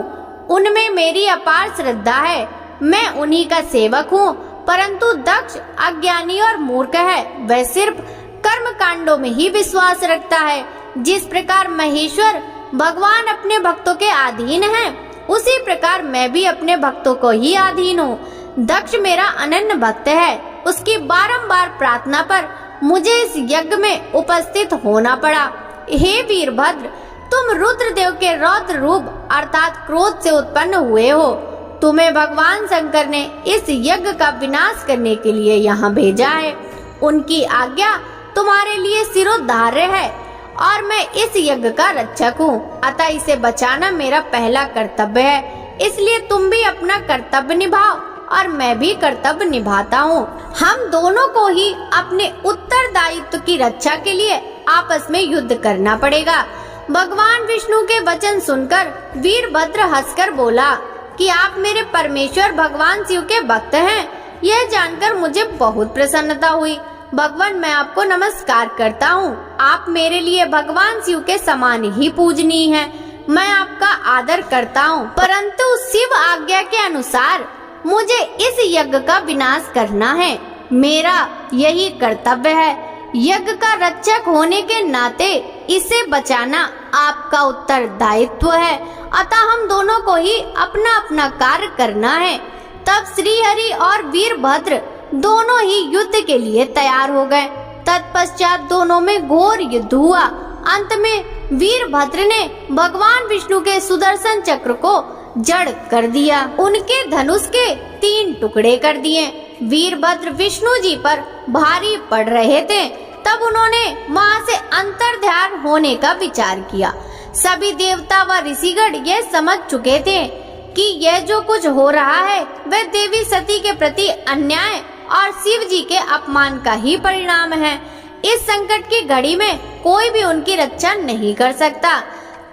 उनमें मेरी अपार श्रद्धा है। मैं उन्हीं का सेवक हूँ। परंतु दक्ष अज्ञानी और मूर्ख है। वह सिर्फ कर्म कांडों में ही विश्वास रखता है। जिस प्रकार महेश्वर भगवान अपने भक्तों के अधीन है, उसी प्रकार मैं भी अपने भक्तों को ही अधीन हूँ। दक्ष मेरा अनन्य भक्त है। उसकी बारंबार प्रार्थना पर मुझे इस यज्ञ में उपस्थित होना पड़ा। हे वीरभद्र, तुम रुद्रदेव के रौद्र रूप अर्थात क्रोध से उत्पन्न हुए हो। तुम्हें भगवान शंकर ने इस यज्ञ का विनाश करने के लिए यहाँ भेजा है। उनकी आज्ञा तुम्हारे लिए सिरोधार्य है और मैं इस यज्ञ का रक्षक हूँ। अतः इसे बचाना मेरा पहला कर्तव्य है। इसलिए तुम भी अपना कर्तव्य निभाओ और मैं भी कर्तव्य निभाता हूँ। हम दोनों को ही अपने उत्तरदायित्व की रक्षा के लिए आपस में युद्ध करना पड़ेगा। भगवान विष्णु के वचन सुनकर वीरभद्र हंसकर बोला कि आप मेरे परमेश्वर भगवान शिव के भक्त हैं। यह जानकर मुझे बहुत प्रसन्नता हुई। भगवान, मैं आपको नमस्कार करता हूँ। आप मेरे लिए भगवान शिव के समान ही पूजनीय हैं। मैं आपका आदर करता हूँ, परंतु शिव आज्ञा के अनुसार मुझे इस यज्ञ का विनाश करना है। मेरा यही कर्तव्य है। यज्ञ का रक्षक होने के नाते इसे बचाना आपका उत्तरदायित्व है। अतः हम दोनों को ही अपना अपना कार्य करना है। तब श्रीहरि और वीरभद्र दोनों ही युद्ध के लिए तैयार हो गए। तत्पश्चात दोनों में घोर युद्ध हुआ। अंत में वीरभद्र ने भगवान विष्णु के सुदर्शन चक्र को जड़ कर दिया। उनके धनुष के 3 टुकड़े कर दिए। वीरभद्र विष्णु जी पर भारी पड़ रहे थे। तब उन्होंने वहां से अंतर्ध्यान होने का विचार किया। सभी देवता व ऋषिगण यह समझ चुके थे कि यह जो कुछ हो रहा है वह देवी सती के प्रति अन्याय और शिव जी के अपमान का ही परिणाम है। इस संकट की घड़ी में कोई भी उनकी रक्षा नहीं कर सकता।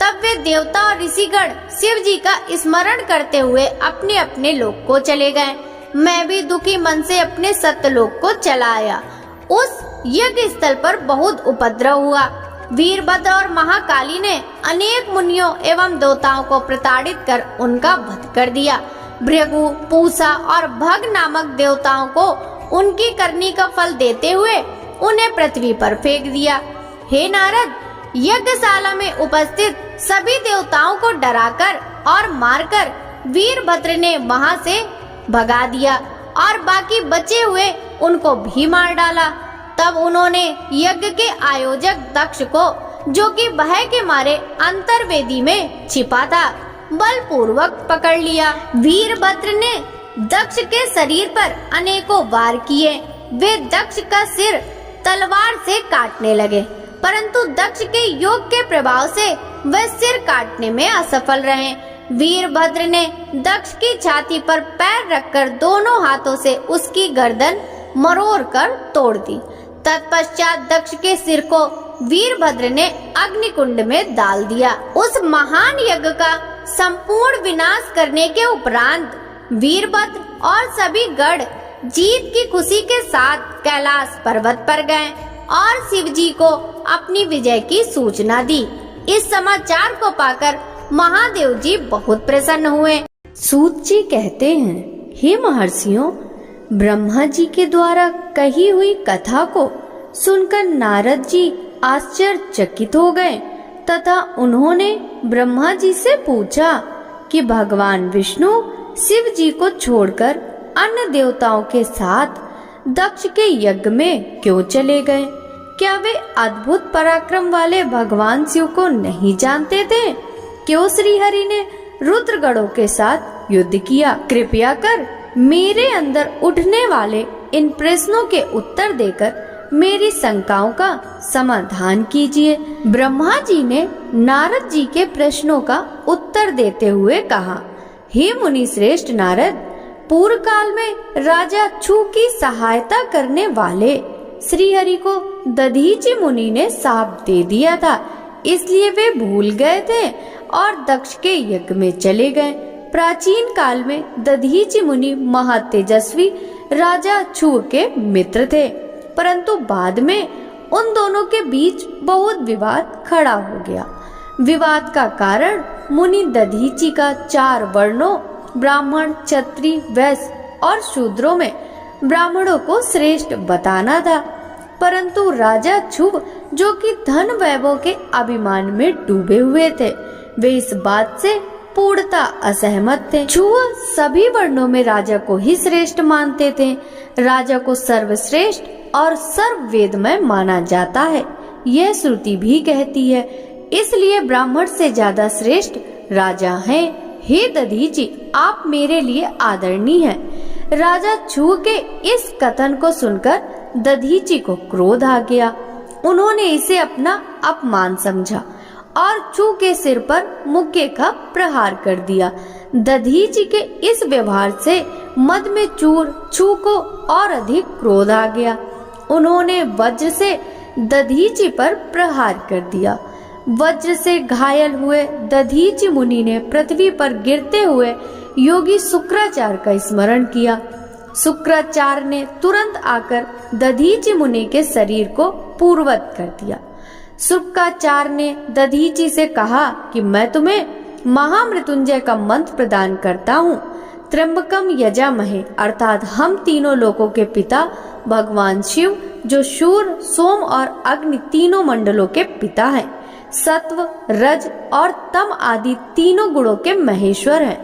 तब वे देवता और ऋषिगण शिव जी का स्मरण करते हुए अपने अपने लोक को चले गए। मैं भी दुखी मन से अपने सत्यलोक को चला आया। उस यज्ञ स्थल पर बहुत उपद्रव हुआ। वीरभद्र और महाकाली ने अनेक मुनियों एवं देवताओं को प्रताड़ित कर उनका वध कर दिया। भृगु, पूषा और भग नामक देवताओं को उनकी करनी का फल देते हुए उन्हें पृथ्वी पर फेंक दिया। हे नारद, यज्ञशाला में उपस्थित सभी देवताओं को डराकर और मारकर वीरभद्र ने वहां से भगा दिया और बाकी बचे हुए उनको भी मार डाला। तब उन्होंने यज्ञ के आयोजक दक्ष को, जो कि भय के मारे अंतर्वेदी में छिपा था, बलपूर्वक पकड़ लिया। वीरभद्र ने दक्ष के शरीर पर अनेकों वार किए। वे दक्ष का सिर तलवार से काटने लगे, परंतु दक्ष के योग के प्रभाव से वह सिर काटने में असफल रहे। वीरभद्र ने दक्ष की छाती पर पैर रखकर दोनों हाथों से उसकी गर्दन मरोड़ कर तोड़ दी। तत्पश्चात दक्ष के सिर को वीरभद्र ने अग्निकुंड में डाल दिया। उस महान यज्ञ का संपूर्ण विनाश करने के उपरांत वीरभद्र और सभी गढ़ जीत की खुशी के साथ कैलाश पर्वत पर गए और शिव जी को अपनी विजय की सूचना दी। इस समाचार को पाकर महादेव जी बहुत प्रसन्न हुए। सूत जी कहते हैं, हे महर्षियों, ब्रह्मा जी के द्वारा कही हुई कथा को सुनकर नारद जी आश्चर्यचकित हो गए तथा उन्होंने ब्रह्मा जी से पूछा कि भगवान विष्णु शिव जी को छोड़कर अन्य देवताओं के साथ दक्ष के यज्ञ में क्यों चले गए? क्या वे अद्भुत पराक्रम वाले भगवान शिव को नहीं जानते थे? क्यों श्रीहरि ने रुद्रगणों के साथ युद्ध किया? कृपया कर मेरे अंदर उठने वाले इन प्रश्नों के उत्तर देकर मेरी शंकाओं का समाधान कीजिए। ब्रह्मा जी ने नारद जी के प्रश्नों का उत्तर देते हुए कहा, हे मुनि श्रेष्ठ नारद, पूर्व काल में राजा छू की सहायता करने वाले श्रीहरि को दधीचि मुनि ने शाप दे दिया था, इसलिए वे भूल गए थे और दक्ष के यज्ञ में चले गए। प्राचीन काल में दधीचि मुनि महातेजस्वी राजा क्षुर के मित्र थे, परंतु बाद में उन दोनों के बीच बहुत विवाद खड़ा हो गया। विवाद का कारण मुनि दधीचि का 4 वर्णों ब्राह्मण, क्षत्रिय, वैश्य और शूद्रों में ब्राह्मणों को श्रेष्ठ बताना था, परंतु राजा क्षुर जो कि धन वैभव के अभिमान में डूबे हुए थे, वे इस बात से पूर्णता असहमत थे। क्षुर सभी वर्णों में राजा को ही श्रेष्ठ मानते थे। राजा को सर्वश्रेष्ठ और सर्ववेदमय माना जाता है, यह श्रुति भी कहती है, इसलिए ब्राह्मण से ज्यादा श्रेष्ठ राजा हैं। हे दधीचि, आप मेरे लिए आदरणीय हैं। राजा क्षुर के इस कथन को सुनकर दधीचि को क्रोध आ गया। उन्होंने इसे अपना अपमान समझा और क्षुर के सिर पर मुक्के का प्रहार कर दिया। दधीचि के इस व्यवहार से मद में चूर क्षुर को और अधिक क्रोध आ गया। उन्होंने वज्र से दधीचि पर प्रहार कर दिया। वज्र से घायल हुए दधीचि मुनि ने पृथ्वी पर गिरते हुए योगी शुक्राचार्य का स्मरण किया। शुक्राचार्य ने तुरंत आकर दधीचि मुनि के शरीर को पूर्ववत कर दिया। शुक्राचार्य ने दधीचि से कहा कि मैं तुम्हें महामृत्युंजय का मंत्र प्रदान करता हूँ। त्र्यंबकम यजामहे, अर्थात हम तीनों लोकों के पिता भगवान शिव, जो सूर्य, सोम और अग्नि तीनों मंडलों के पिता हैं, सत्व, रज और तम आदि तीनों गुणों के महेश्वर हैं,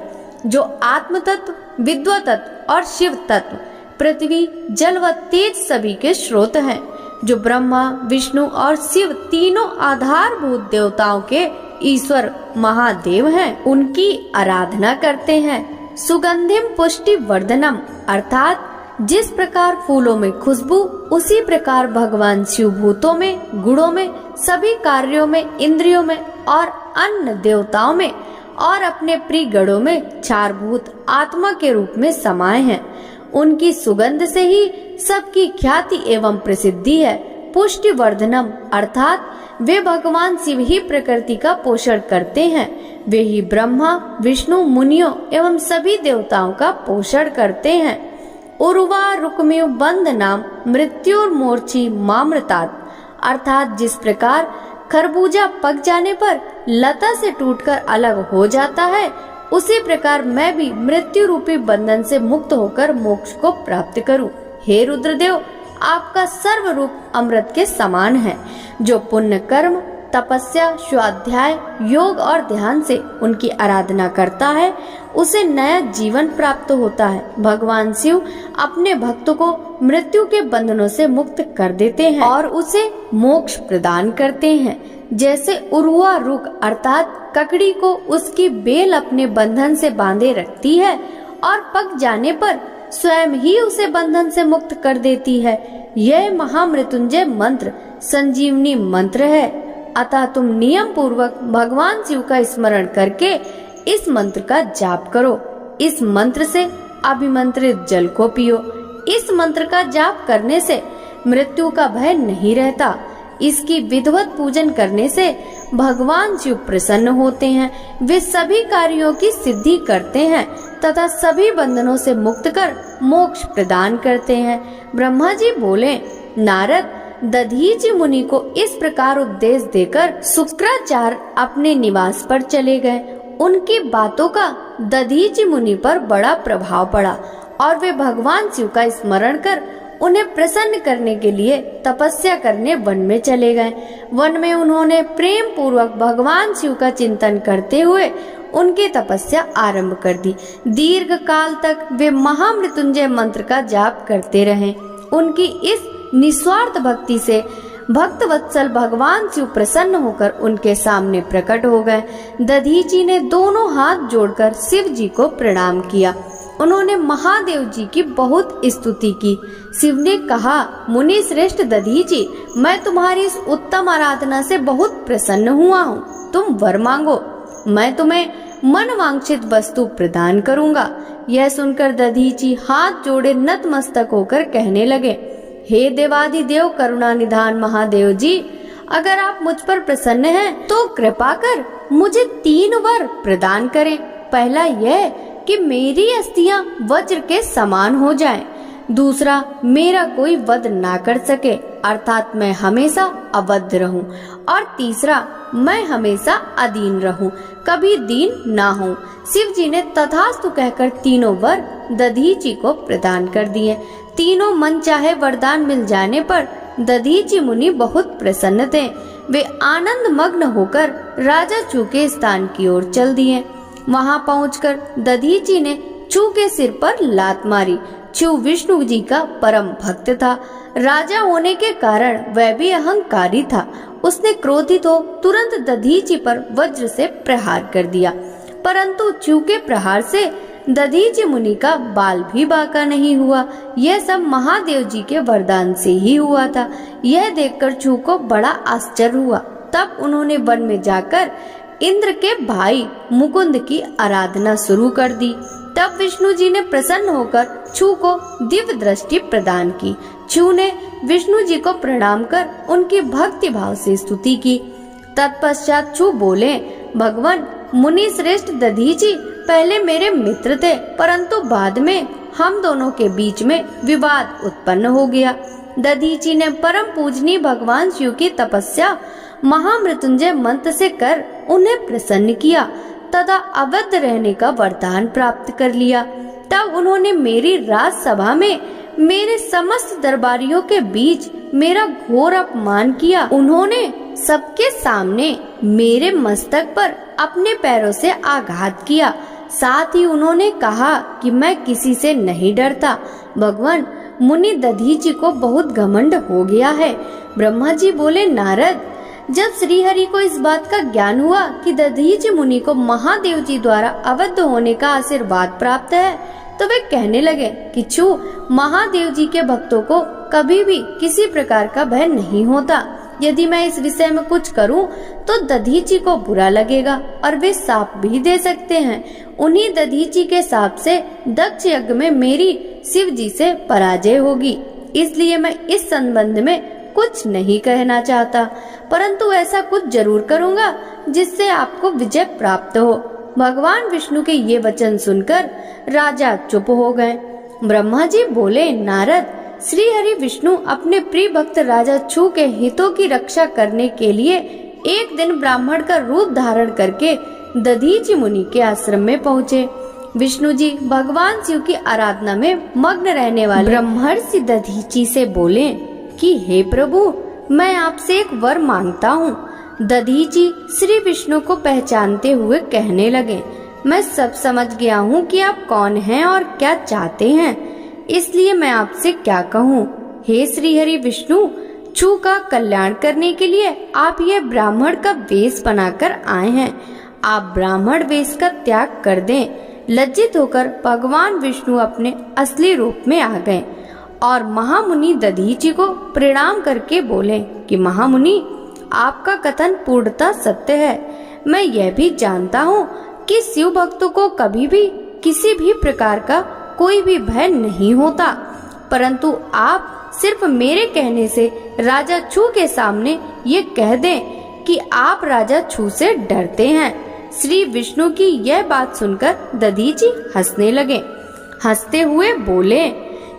जो आत्म तत्व, विद्वत तत्व और शिव तत्व, पृथ्वी, जल व तेज सभी के स्रोत हैं, जो ब्रह्मा, विष्णु और शिव तीनों आधारभूत देवताओं के ईश्वर महादेव हैं, उनकी आराधना करते हैं। सुगंधिम पुष्टि वर्धनम, अर्थात जिस प्रकार फूलों में खुशबू, उसी प्रकार भगवान शिव भूतों में, गुणों में, सभी कार्यों में, इंद्रियों में और अन्य देवताओं में और अपने प्रिय गणों में क्षारभूत आत्मा के रूप में समाये हैं। उनकी सुगंध से ही सबकी ख्याति एवं प्रसिद्धि है। पुष्टि वर्धनम, अर्थात वे भगवान शिव ही प्रकृति का पोषण करते हैं। वे ही ब्रह्मा, विष्णु, मुनियों एवं सभी देवताओं का पोषण करते हैं। उर्वा रुक्मिव बंद नाम मृत्युर्मोर्ची मामृतात, अर्थात जिस प्रकार खरबूजा पक जाने पर लता से टूटकर अलग हो जाता है, उसी प्रकार मैं भी मृत्यु रूपी बंधन से मुक्त होकर मोक्ष को प्राप्त करूं। हे रुद्रदेव, आपका सर्व रूप अमृत के समान है। जो पुण्य कर्म, तपस्या, स्वाध्याय, योग और ध्यान से उनकी आराधना करता है, उसे नया जीवन प्राप्त होता है। भगवान शिव अपने भक्तों को मृत्यु के बंधनों से मुक्त कर देते हैं और उसे मोक्ष प्रदान करते हैं। जैसे उरुआ रुक अर्थात ककड़ी को उसकी बेल अपने बंधन से बांधे रखती है और पक जाने पर स्वयं ही उसे बंधन से मुक्त कर देती है, यह महामृत्युंजय मंत्र संजीवनी मंत्र है। अतः तुम नियम पूर्वक भगवान शिव का स्मरण करके इस मंत्र का जाप करो। इस मंत्र से अभिमंत्रित जल को पियो। इस मंत्र का जाप करने से मृत्यु का भय नहीं रहता। इसकी विधिवत पूजन करने से भगवान शिव प्रसन्न होते हैं। वे सभी कार्यों की सिद्धि करते हैं तथा सभी बंधनों से मुक्त कर मोक्ष प्रदान करते हैं। ब्रह्मा जी बोले, नारद, दधीचि मुनि को इस प्रकार उपदेश देकर शुक्राचार्य अपने निवास पर चले गए। उनकी बातों का दधीचि मुनि पर बड़ा प्रभाव पड़ा और वे भगवान शिव का स्मरण कर उन्हें प्रसन्न करने के लिए तपस्या करने वन में चले गए। वन में उन्होंने प्रेम पूर्वक भगवान शिव का चिंतन करते हुए उनकी तपस्या आरंभ कर दी। दीर्घ काल तक वे महामृत्युंजय मंत्र का जाप करते रहे। उनकी इस निस्वार्थ भक्ति से भक्त वत्सल भगवान शिव प्रसन्न होकर उनके सामने प्रकट हो गए। दधीचि ने दोनों हाथ जोड़कर शिव जी को प्रणाम किया। उन्होंने महादेव जी की बहुत स्तुति की। शिव ने कहा, मुनि श्रेष्ठ दधीचि, मैं तुम्हारी इस उत्तम आराधना से बहुत प्रसन्न हुआ हूँ। तुम वर मांगो, मैं तुम्हें मन वांछित वस्तु प्रदान करूँगा। यह सुनकर दधीचि हाथ जोड़े नतमस्तक होकर कहने लगे, हे देवादिदेव करुणानिधान महादेव जी, अगर आप मुझ पर प्रसन्न हैं तो कृपा कर मुझे 3 वर प्रदान करें। पहला यह कि मेरी अस्थियां वज्र के समान हो जाएं। दूसरा, मेरा कोई वध ना कर सके, अर्थात मैं हमेशा अवध रहूं। और तीसरा, मैं हमेशा अधीन रहूं, कभी दीन ना हूं। शिव जी ने तथास्तु कहकर 3 वर दधीचि को प्रदान कर दिए। तीनों मन चाहे वरदान मिल जाने पर दधीचि मुनि बहुत प्रसन्न थे। वे आनंद मग्न होकर राजा चू के स्थान की ओर चल दिए। वहां पहुंचकर दधीचि ने चू के सिर पर लात मारी। चू विष्णु जी का परम भक्त था। राजा होने के कारण वह भी अहंकारी था। उसने क्रोधित हो तुरंत दधीचि पर वज्र से प्रहार कर दिया, परंतु चू के प्रहार से दधीचि मुनि का बाल भी बांका नहीं हुआ। यह सब महादेव जी के वरदान से ही हुआ था। यह देखकर चू को बड़ा आश्चर्य हुआ। तब उन्होंने वन में जाकर इंद्र के भाई मुकुंद की आराधना शुरू कर दी। तब विष्णु जी ने प्रसन्न होकर चू को दिव्य दृष्टि प्रदान की। चू ने विष्णु जी को प्रणाम कर उनकी भक्ति भाव से स्तुति की। तत्पश्चात चू बोले, भगवान मुनि श्रेष्ठ दधीचि पहले मेरे मित्र थे, परंतु बाद में हम दोनों के बीच में विवाद उत्पन्न हो गया। दधीचि ने परम पूजनीय भगवान शिव की तपस्या महामृत्युंजय मंत्र से कर उन्हें प्रसन्न किया तथा अवध रहने का वरदान प्राप्त कर लिया। तब उन्होंने मेरी राजसभा में मेरे समस्त दरबारियों के बीच मेरा घोर अपमान किया। उन्होंने सबके सामने मेरे मस्तक पर अपने पैरों से आघात किया। साथ ही उन्होंने कहा कि मैं किसी से नहीं डरता। भगवान मुनि दधीचि को बहुत घमंड हो गया है। ब्रह्मा जी बोले, नारद, जब श्री हरि को इस बात का ज्ञान हुआ कि दधीचि मुनि को महादेव जी द्वारा अवध होने का आशीर्वाद प्राप्त है, तो वे कहने लगे कि चू, महादेव जी के भक्तों को कभी भी किसी प्रकार का भय नहीं होता। यदि मैं इस विषय में कुछ करूं तो दधीचि को बुरा लगेगा और वे साप भी दे सकते हैं। उन्हीं दधीचि के साप से दक्ष यज्ञ में मेरी शिव जी से पराजय होगी। इसलिए मैं इस संबंध में कुछ नहीं कहना चाहता, परंतु ऐसा कुछ जरूर करूंगा जिससे आपको विजय प्राप्त हो। भगवान विष्णु के ये वचन सुनकर राजा चुप हो गए। ब्रह्मा जी बोले, नारद, श्री हरि विष्णु अपने प्रिय भक्त राजा चू के हितों की रक्षा करने के लिए एक दिन ब्राह्मण का रूप धारण करके दधीचि मुनि के आश्रम में पहुँचे। विष्णु जी भगवान शिव की आराधना में मग्न रहने वाले ब्रह्मर्षि दधीचि से बोले कि हे प्रभु, मैं आपसे एक वर मांगता हूँ। दधीचि श्री विष्णु को पहचानते हुए कहने लगे, मैं सब समझ गया हूँ कि आप कौन हैं और क्या चाहते हैं, इसलिए मैं आपसे क्या कहूँ। हे श्री हरि विष्णु, चू का कल्याण करने के लिए आप ये ब्राह्मण का वेश बनाकर आए हैं। आप ब्राह्मण वेश का त्याग कर दें। लज्जित होकर भगवान विष्णु अपने असली रूप में आ गए और महामुनि दधीचि को प्रणाम करके बोले कि महामुनि, आपका कथन पूर्णतः सत्य है। मैं यह भी जानता हूँ कि शिव भक्तों को कभी भी किसी भी प्रकार का कोई भी भय नहीं होता, परंतु आप सिर्फ मेरे कहने से राजा छू के सामने ये कह दें कि आप राजा छू से डरते हैं। श्री विष्णु की यह बात सुनकर दधीचि हंसने लगे। हंसते हुए बोले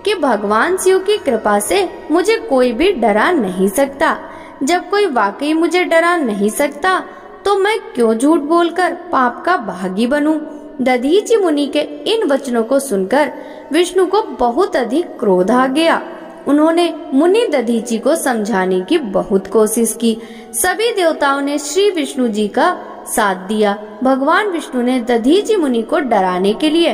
कि भगवान शिव की कृपा से मुझे कोई भी डरा नहीं सकता। जब कोई वाकई मुझे डरा नहीं सकता तो मैं क्यों झूठ बोलकर पाप का भागी बनूं। दधीचि मुनि के इन वचनों को सुनकर विष्णु को बहुत अधिक क्रोध आ गया। उन्होंने मुनि दधीचि को समझाने की बहुत कोशिश की। सभी देवताओं ने श्री विष्णु जी का साथ दिया। भगवान विष्णु ने दधीचि मुनि को डराने के लिए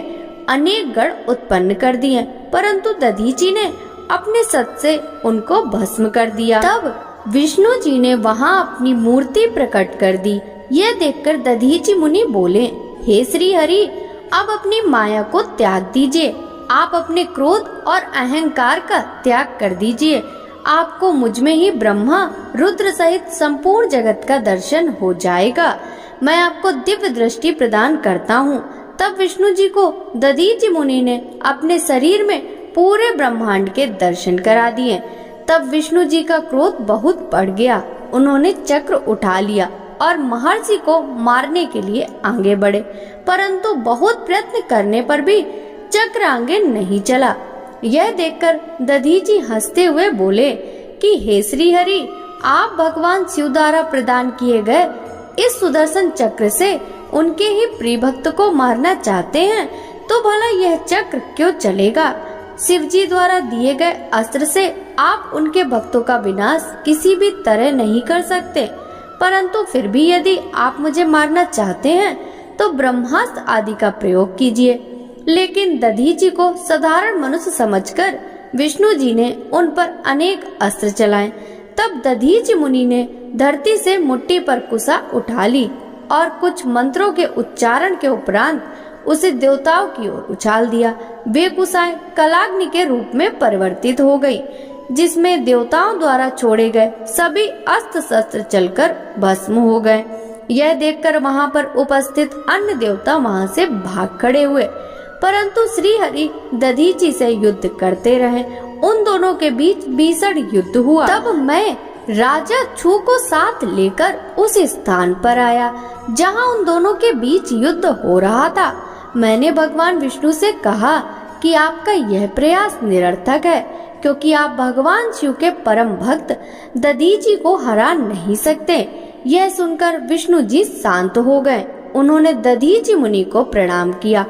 अनेक गण उत्पन्न कर दिए, परंतु दधीचि ने अपने सत से उनको भस्म कर दिया। तब विष्णु जी ने वहां अपनी मूर्ति प्रकट कर दी। यह देखकर दधीचि मुनि बोले, हे श्री हरि, अब अपनी माया को त्याग दीजिए। आप अपने क्रोध और अहंकार का त्याग कर दीजिए। आपको मुझ में ही ब्रह्मा रुद्र सहित संपूर्ण जगत का दर्शन हो जाएगा। मैं आपको दिव्य दृष्टि प्रदान करता हूँ। तब विष्णु जी को दधीचि मुनि ने अपने शरीर में पूरे ब्रह्मांड के दर्शन करा दिए। तब विष्णु जी का क्रोध बहुत बढ़ गया। उन्होंने चक्र उठा लिया और महर्षि को मारने के लिए आगे बढ़े, परंतु बहुत प्रयत्न करने पर भी चक्र आगे नहीं चला। यह देखकर दधीचि हंसते हुए बोले कि हे श्री हरि, आप भगवान शिव द्वारा प्रदान किए गए इस सुदर्शन चक्र से उनके ही प्रिय भक्त को मारना चाहते हैं, तो भला यह चक्र क्यों चलेगा? शिव जी द्वारा दिए गए अस्त्र से आप उनके भक्तों का विनाश किसी भी तरह नहीं कर सकते, परंतु फिर भी यदि आप मुझे मारना चाहते हैं तो ब्रह्मास्त्र आदि का प्रयोग कीजिए। लेकिन दधीचि को साधारण मनुष्य समझकर विष्णु जी ने उन पर अनेक अस्त्र चलाए। तब दधीचि मुनि ने धरती से मुट्ठी पर कुशा उठा ली और कुछ मंत्रों के उच्चारण के उपरांत उसे देवताओं की ओर उछाल दिया। वे कुशाएं कलाग्नि के रूप में परिवर्तित हो गई, जिसमें देवताओं द्वारा छोड़े गए सभी अस्त्र शस्त्र चलकर भस्म हो गए। यह देखकर वहां पर उपस्थित अन्य देवता वहां से भाग खड़े हुए, परंतु श्री हरि दधीचि से युद्ध करते रहे। उन दोनों के बीच भीषण युद्ध हुआ। तब मैं राजा छू को साथ लेकर उस स्थान पर आया जहां उन दोनों के बीच युद्ध हो रहा था। मैंने भगवान विष्णु से कहा कि आपका यह प्रयास निरर्थक है, क्योंकि आप भगवान शिव के परम भक्त दधीचि को हरा नहीं सकते। यह सुनकर विष्णु जी शांत हो गए। उन्होंने दधीचि मुनि को प्रणाम किया।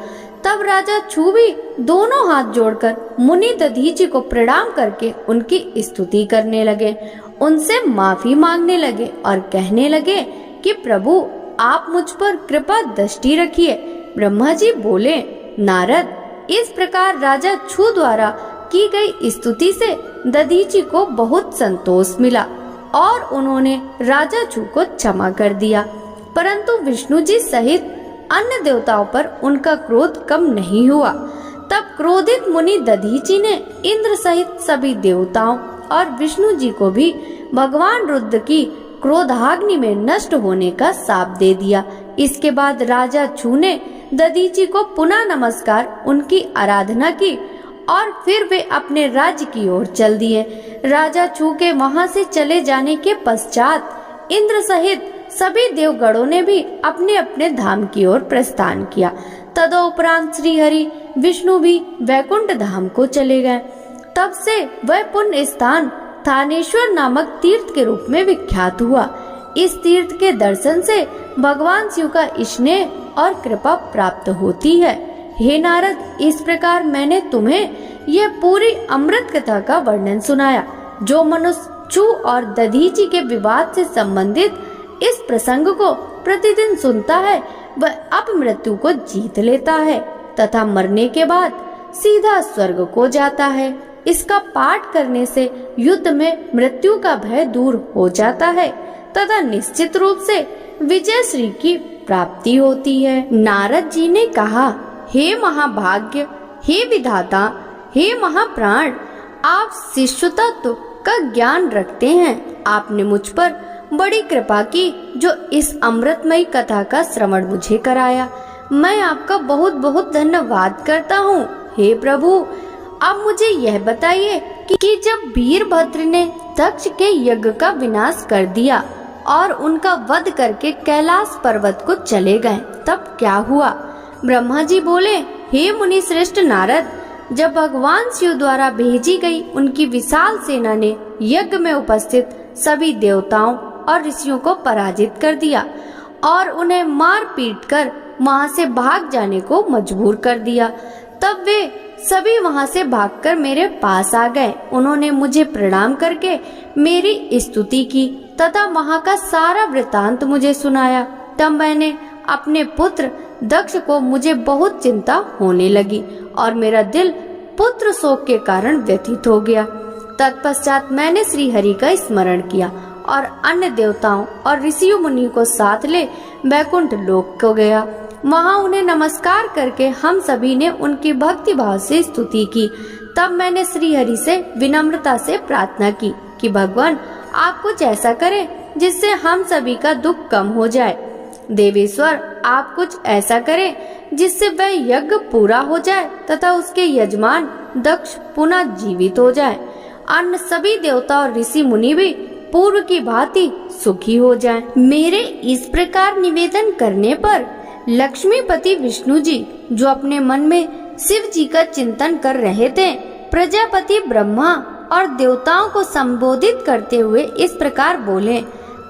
तब राजा छू भी दोनों हाथ जोड़कर मुनि दधीचि को प्रणाम करके उनकी स्तुति करने लगे, उनसे माफी मांगने लगे और कहने लगे कि प्रभु, आप मुझ पर कृपा दृष्टि रखिए। ब्रह्मा जी बोले, नारद, इस प्रकार राजा छू द्वारा की गई स्तुति से दधीचि को बहुत संतोष मिला और उन्होंने राजा छू को क्षमा कर दिया। परंतु विष्णु जी सहित अन्य देवताओं पर उनका क्रोध कम नहीं हुआ। तब क्रोधित मुनि दधीचि ने इंद्र सहित सभी देवताओं और विष्णु जी को भी भगवान रुद्र की क्रोधाग्नि में नष्ट होने का शाप दे दिया। इसके बाद राजा छू ने दधीचि को पुनः नमस्कार, उनकी आराधना की और फिर वे अपने राज्य की ओर चल दिए। राजा छू के वहां से चले जाने के पश्चात इंद्र सहित सभी देवगणों ने भी अपने अपने धाम की ओर प्रस्थान किया। तदोपरांत श्री हरि विष्णु भी वैकुंठ धाम को चले गए। तब से वह पुण्य स्थान थानेश्वर नामक तीर्थ के रूप में विख्यात हुआ। इस तीर्थ के दर्शन से भगवान शिव का स्नेह और कृपा प्राप्त होती है। हे नारद, इस प्रकार मैंने तुम्हें यह पूरी अमृत कथा का वर्णन सुनाया। जो मनुष्य छू और दधीचि के विवाद से संबंधित इस प्रसंग को प्रतिदिन सुनता है, वह अपमृत्यु को जीत लेता है तथा मरने के बाद सीधा स्वर्ग को जाता है। इसका पाठ करने से युद्ध में मृत्यु का भय दूर हो जाता है तथा निश्चित रूप से विजय श्री की प्राप्ति होती है। नारद जी ने कहा, हे महाभाग्य, हे विधाता, हे महाप्राण, आप शिष्य तत्व का ज्ञान रखते हैं। आपने मुझ पर बड़ी कृपा की जो इस अमृतमयी कथा का श्रवण मुझे कराया। मैं आपका बहुत बहुत धन्यवाद करता हूँ। हे प्रभु, अब मुझे यह बताइए कि जब वीरभद्र ने दक्ष के यज्ञ का विनाश कर दिया और उनका वध करके कैलाश पर्वत को चले गए, तब क्या हुआ? ब्रह्मा जी बोले, हे मुनि श्रेष्ठ नारद, जब भगवान शिव द्वारा भेजी गई उनकी विशाल सेना ने यज्ञ में उपस्थित सभी देवताओं और ऋषियों को पराजित कर दिया और उन्हें मार पीट कर वहां से भाग जाने को मजबूर कर दिया, तब वे सभी वहां से भागकर मेरे पास आ गए। उन्होंने मुझे प्रणाम करके मेरी स्तुति की तथा वहां का सारा वृतांत मुझे सुनाया। तब मैंने अपने पुत्र दक्ष को मुझे बहुत चिंता होने लगी और मेरा दिल पुत्र शोक के कारण व्यथित हो गया। तत्पश्चात मैंने श्री हरि का स्मरण किया और अन्य देवताओं और ऋषियों मुनियों को साथ ले वैकुंठ लोक को गया। वहां उन्हें नमस्कार करके हम सभी ने उनकी भक्ति भाव से स्तुति की। तब मैंने श्री हरि से विनम्रता से प्रार्थना की कि भगवान, आप कुछ ऐसा करें जिससे हम सभी का दुख कम हो जाए। देवेश्वर, आप कुछ ऐसा करें जिससे वह यज्ञ पूरा हो जाए तथा उसके यजमान दक्ष पुनः जीवित हो जाए। अन्य सभी देवता और ऋषि मुनि भी पूर्व की भांति सुखी हो जाएं। मेरे इस प्रकार निवेदन करने पर लक्ष्मीपति विष्णु जी, जो अपने मन में शिव जी का चिंतन कर रहे थे, प्रजापति ब्रह्मा और देवताओं को संबोधित करते हुए इस प्रकार बोले,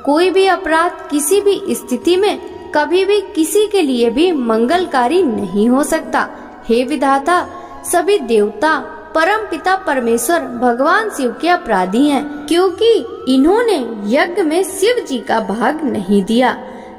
कोई भी अपराध किसी भी स्थिति में कभी भी किसी के लिए भी मंगलकारी नहीं हो सकता। हे विधाता, सभी देवता परम पिता परमेश्वर भगवान शिव के अपराधी हैं, क्योंकि इन्होंने यज्ञ में शिव जी का भाग नहीं दिया,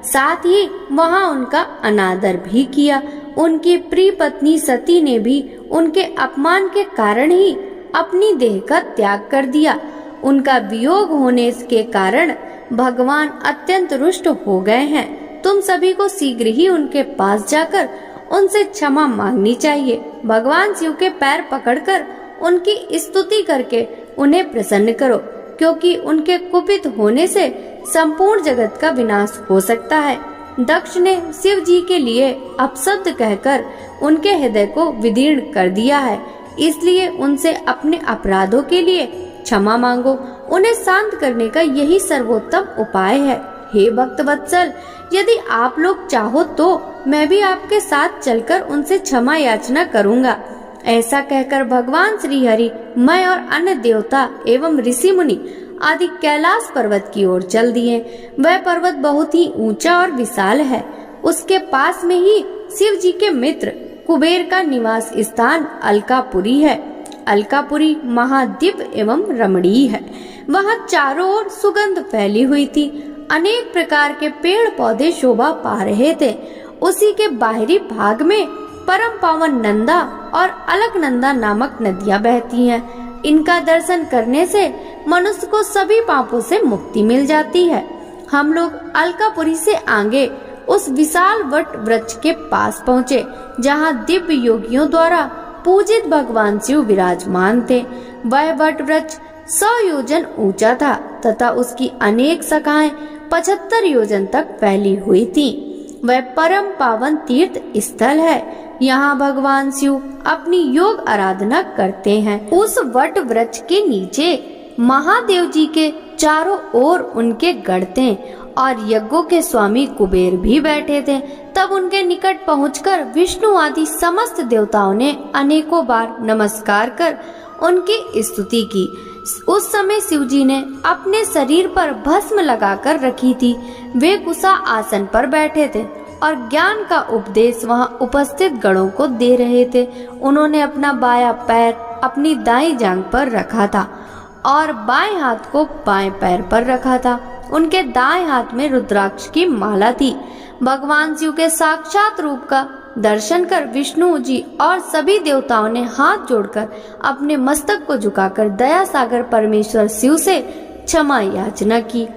साथ ही वहाँ उनका अनादर भी किया। उनकी प्रिय पत्नी सती ने भी उनके अपमान के कारण ही अपनी देह का त्याग कर दिया। उनका वियोग होने के कारण भगवान अत्यंत रुष्ट हो गए हैं। तुम सभी को शीघ्र ही उनके पास जाकर उनसे क्षमा मांगनी चाहिए। भगवान शिव के पैर पकड़कर उनकी स्तुति करके उन्हें प्रसन्न करो, क्योंकि उनके कुपित होने से संपूर्ण जगत का विनाश हो सकता है। दक्ष ने शिव जी के लिए अपशब्द कहकर उनके हृदय को विदीर्ण कर दिया है, इसलिए उनसे अपने अपराधों के लिए क्षमा मांगो। उन्हें शांत करने का यही सर्वोत्तम उपाय है। हे भक्त वत्सल, यदि आप लोग चाहो तो मैं भी आपके साथ चलकर उनसे क्षमा याचना करूंगा। ऐसा कहकर भगवान श्री हरि, मैं और अन्य देवता एवं ऋषि मुनि आदि कैलाश पर्वत की ओर चल दिए। वह पर्वत बहुत ही ऊंचा और विशाल है। उसके पास में ही शिव जी के मित्र कुबेर का निवास स्थान अलकापुरी है। अलकापुरी महादिव्य एवं रमणीय है। वहाँ चारों ओर सुगंध फैली हुई थी। अनेक प्रकार के पेड़ पौधे शोभा पा रहे थे। उसी के बाहरी भाग में परम पावन नंदा और अलकनंदा नामक नदियां बहती हैं। इनका दर्शन करने से मनुष्य को सभी पापों से मुक्ति मिल जाती है। हम लोग अलकापुरी से आगे उस विशाल वट वृक्ष के पास पहुँचे, जहाँ दिव्य योगियों द्वारा पूजित भगवान शिव विराजमान थे। वह वट वृक्ष 100 योजन ऊंचा था तथा उसकी अनेक शाखाएं 75 योजन तक फैली हुई थी। वह परम पावन तीर्थ स्थल है। यहाँ भगवान शिव अपनी योग आराधना करते हैं। उस वट वृक्ष के नीचे महादेव जी के चारों ओर उनके गढ़ थे और यज्ञों के स्वामी कुबेर भी बैठे थे। तब उनके निकट पहुंचकर विष्णु आदि समस्त देवताओं ने अनेकों बार नमस्कार कर उनकी स्तुति की। उस समय शिव जी ने अपने शरीर पर भस्म लगाकर रखी थी। वे कुशा आसन पर बैठे थे और ज्ञान का उपदेश वहां उपस्थित गणों को दे रहे थे। उन्होंने अपना बायां पैर अपनी दाईं जांघ पर रखा था और बाएं हाथ को बाएं पैर पर रखा था। उनके दाएं हाथ में रुद्राक्ष की माला थी। भगवान शिव के साक्षात रूप का दर्शन कर विष्णु जी और सभी देवताओं ने हाथ जोड़कर अपने मस्तक को झुकाकर दया सागर परमेश्वर शिव से क्षमा याचना की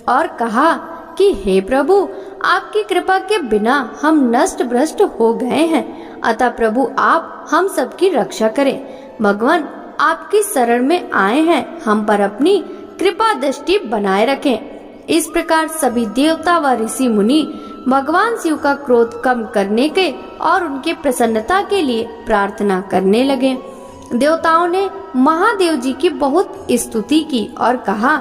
और कहा कि हे प्रभु, आपकी कृपा के बिना हम नष्ट भ्रष्ट हो गए हैं, अतः प्रभु आप हम सबकी रक्षा करें। भगवान आपकी शरण में आए हैं, हम पर अपनी कृपा दृष्टि बनाए रखें। इस प्रकार सभी देवता व ऋषि मुनि भगवान शिव का क्रोध कम करने के और उनकी प्रसन्नता के लिए प्रार्थना करने लगे। देवताओं ने महादेव जी की बहुत स्तुति की और कहा,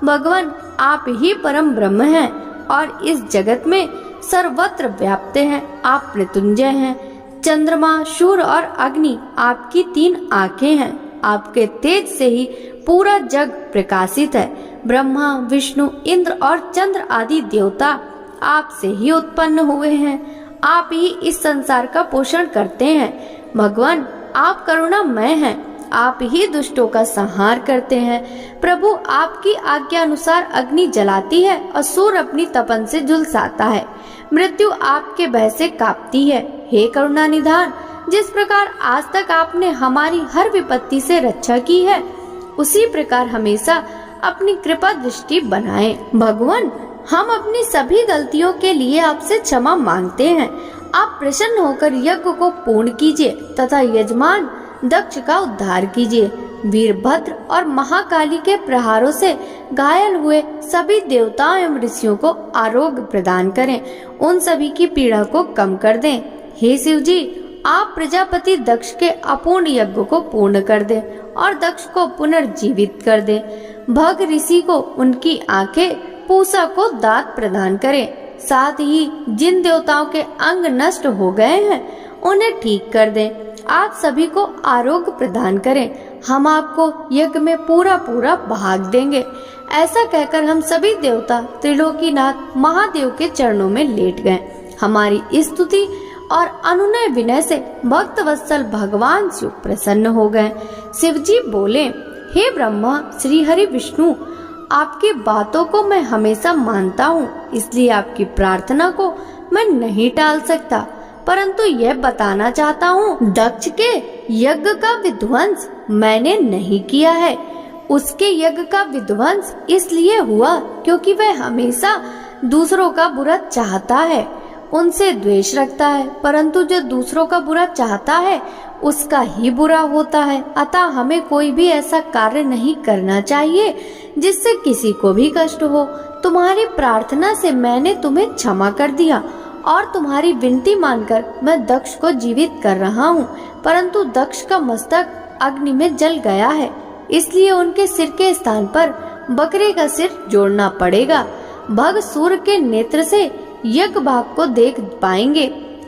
भगवान आप ही परम ब्रह्म हैं और इस जगत में सर्वत्र व्याप्त हैं। आप मृत्युंजय हैं। चंद्रमा, सूर्य और अग्नि आपकी 3 आंखें हैं। आपके तेज से ही पूरा जग प्रकाशित है। ब्रह्मा, विष्णु, इंद्र और चंद्र आदि देवता आपसे ही उत्पन्न हुए हैं। आप ही इस संसार का पोषण करते हैं। भगवान आप करुणामय हैं। आप ही दुष्टों का संहार करते हैं। प्रभु आपकी आज्ञा अनुसार अग्नि जलाती है और सूर्य अपनी तपन से झुलसाता है। मृत्यु आपके भय से कांपती है। हे करुणा निधान, जिस प्रकार आज तक आपने हमारी हर विपत्ति से रक्षा की है, उसी प्रकार हमेशा अपनी कृपा दृष्टि बनाएं। भगवान हम अपनी सभी गलतियों के लिए आपसे क्षमा मांगते हैं। आप प्रसन्न होकर यज्ञ को पूर्ण कीजिए तथा यजमान दक्ष का उद्धार कीजिए। वीरभद्र और महाकाली के प्रहारों से घायल हुए सभी देवताओं एवं ऋषियों को आरोग्य प्रदान करें। उन सभी की पीड़ा को कम कर दें। हे शिव जी, आप प्रजापति दक्ष के अपूर्ण यज्ञ को पूर्ण कर दें और दक्ष को पुनर्जीवित कर दें। भग ऋषि को उनकी आंखें, पूसा को दांत प्रदान करें। साथ ही जिन देवताओं के अंग नष्ट हो गए हैं उन्हें ठीक कर दें। आप सभी को आरोग्य प्रदान करें। हम आपको यज्ञ में पूरा पूरा भाग देंगे। ऐसा कहकर हम सभी देवता त्रिलोकीनाथ महादेव के चरणों में लेट गए। हमारी स्तुति और अनुनय विनय से भक्त वत्सल भगवान शिव प्रसन्न हो गए। शिव जी बोले, हे ब्रह्मा, श्री हरि विष्णु, आपकी बातों को मैं हमेशा मानता हूँ, इसलिए आपकी प्रार्थना को मैं नहीं टाल सकता, परंतु यह बताना चाहता हूँ, दक्ष के यज्ञ का विध्वंस मैंने नहीं किया है। उसके यज्ञ का विध्वंस इसलिए हुआ क्योंकि वह हमेशा दूसरों का बुरा चाहता है, उनसे द्वेष रखता है, परंतु जो दूसरों का बुरा चाहता है उसका ही बुरा होता है। अतः हमें कोई भी ऐसा कार्य नहीं करना चाहिए जिससे किसी को भी कष्ट हो। तुम्हारी प्रार्थना से मैंने तुम्हें क्षमा कर दिया और तुम्हारी विनती मानकर मैं दक्ष को जीवित कर रहा हूँ, परंतु दक्ष का मस्तक अग्नि में जल गया है, इसलिए उनके सिर के स्थान पर बकरे का सिर जोड़ना पड़ेगा। भग सूर्य के नेत्र से यज्ञ भाग को देख पाएंगे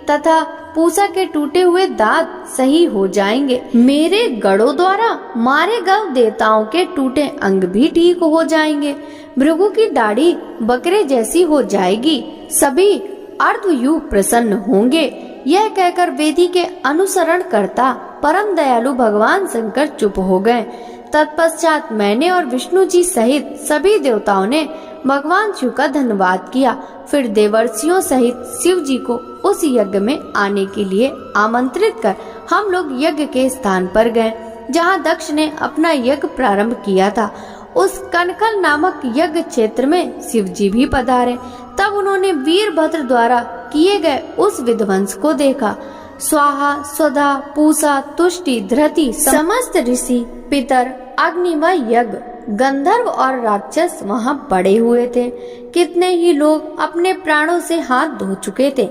तथा पूसा के टूटे हुए दांत सही हो जाएंगे। मेरे गढ़ों द्वारा मारे गए देवताओं के टूटे अंग भी ठीक हो जाएंगे। भृगु की दाढ़ी बकरे जैसी हो जाएगी। सभी अर्धयुग प्रसन्न होंगे। यह कहकर वेदी के अनुसरण करता परम दयालु भगवान शंकर चुप हो गए। तत्पश्चात मैंने और विष्णु जी सहित सभी देवताओं ने भगवान शिव का धन्यवाद किया। फिर देवर्षियों सहित शिव जी को उस यज्ञ में आने के लिए आमंत्रित कर हम लोग यज्ञ के स्थान पर गए जहाँ दक्ष ने अपना यज्ञ प्रारंभ किया था। उस कनखल नामक यज्ञ क्षेत्र में शिव जी भी पधारे। तब उन्होंने वीरभद्र द्वारा किए गए उस विध्वंस को देखा। स्वाहा, स्वधा, पूसा, तुष्टि, धृति समस्त ऋषि, पितर, अग्निमय यज्ञ, गंधर्व और राक्षस वहां पड़े हुए थे। कितने ही लोग अपने प्राणों से हाथ धो चुके थे।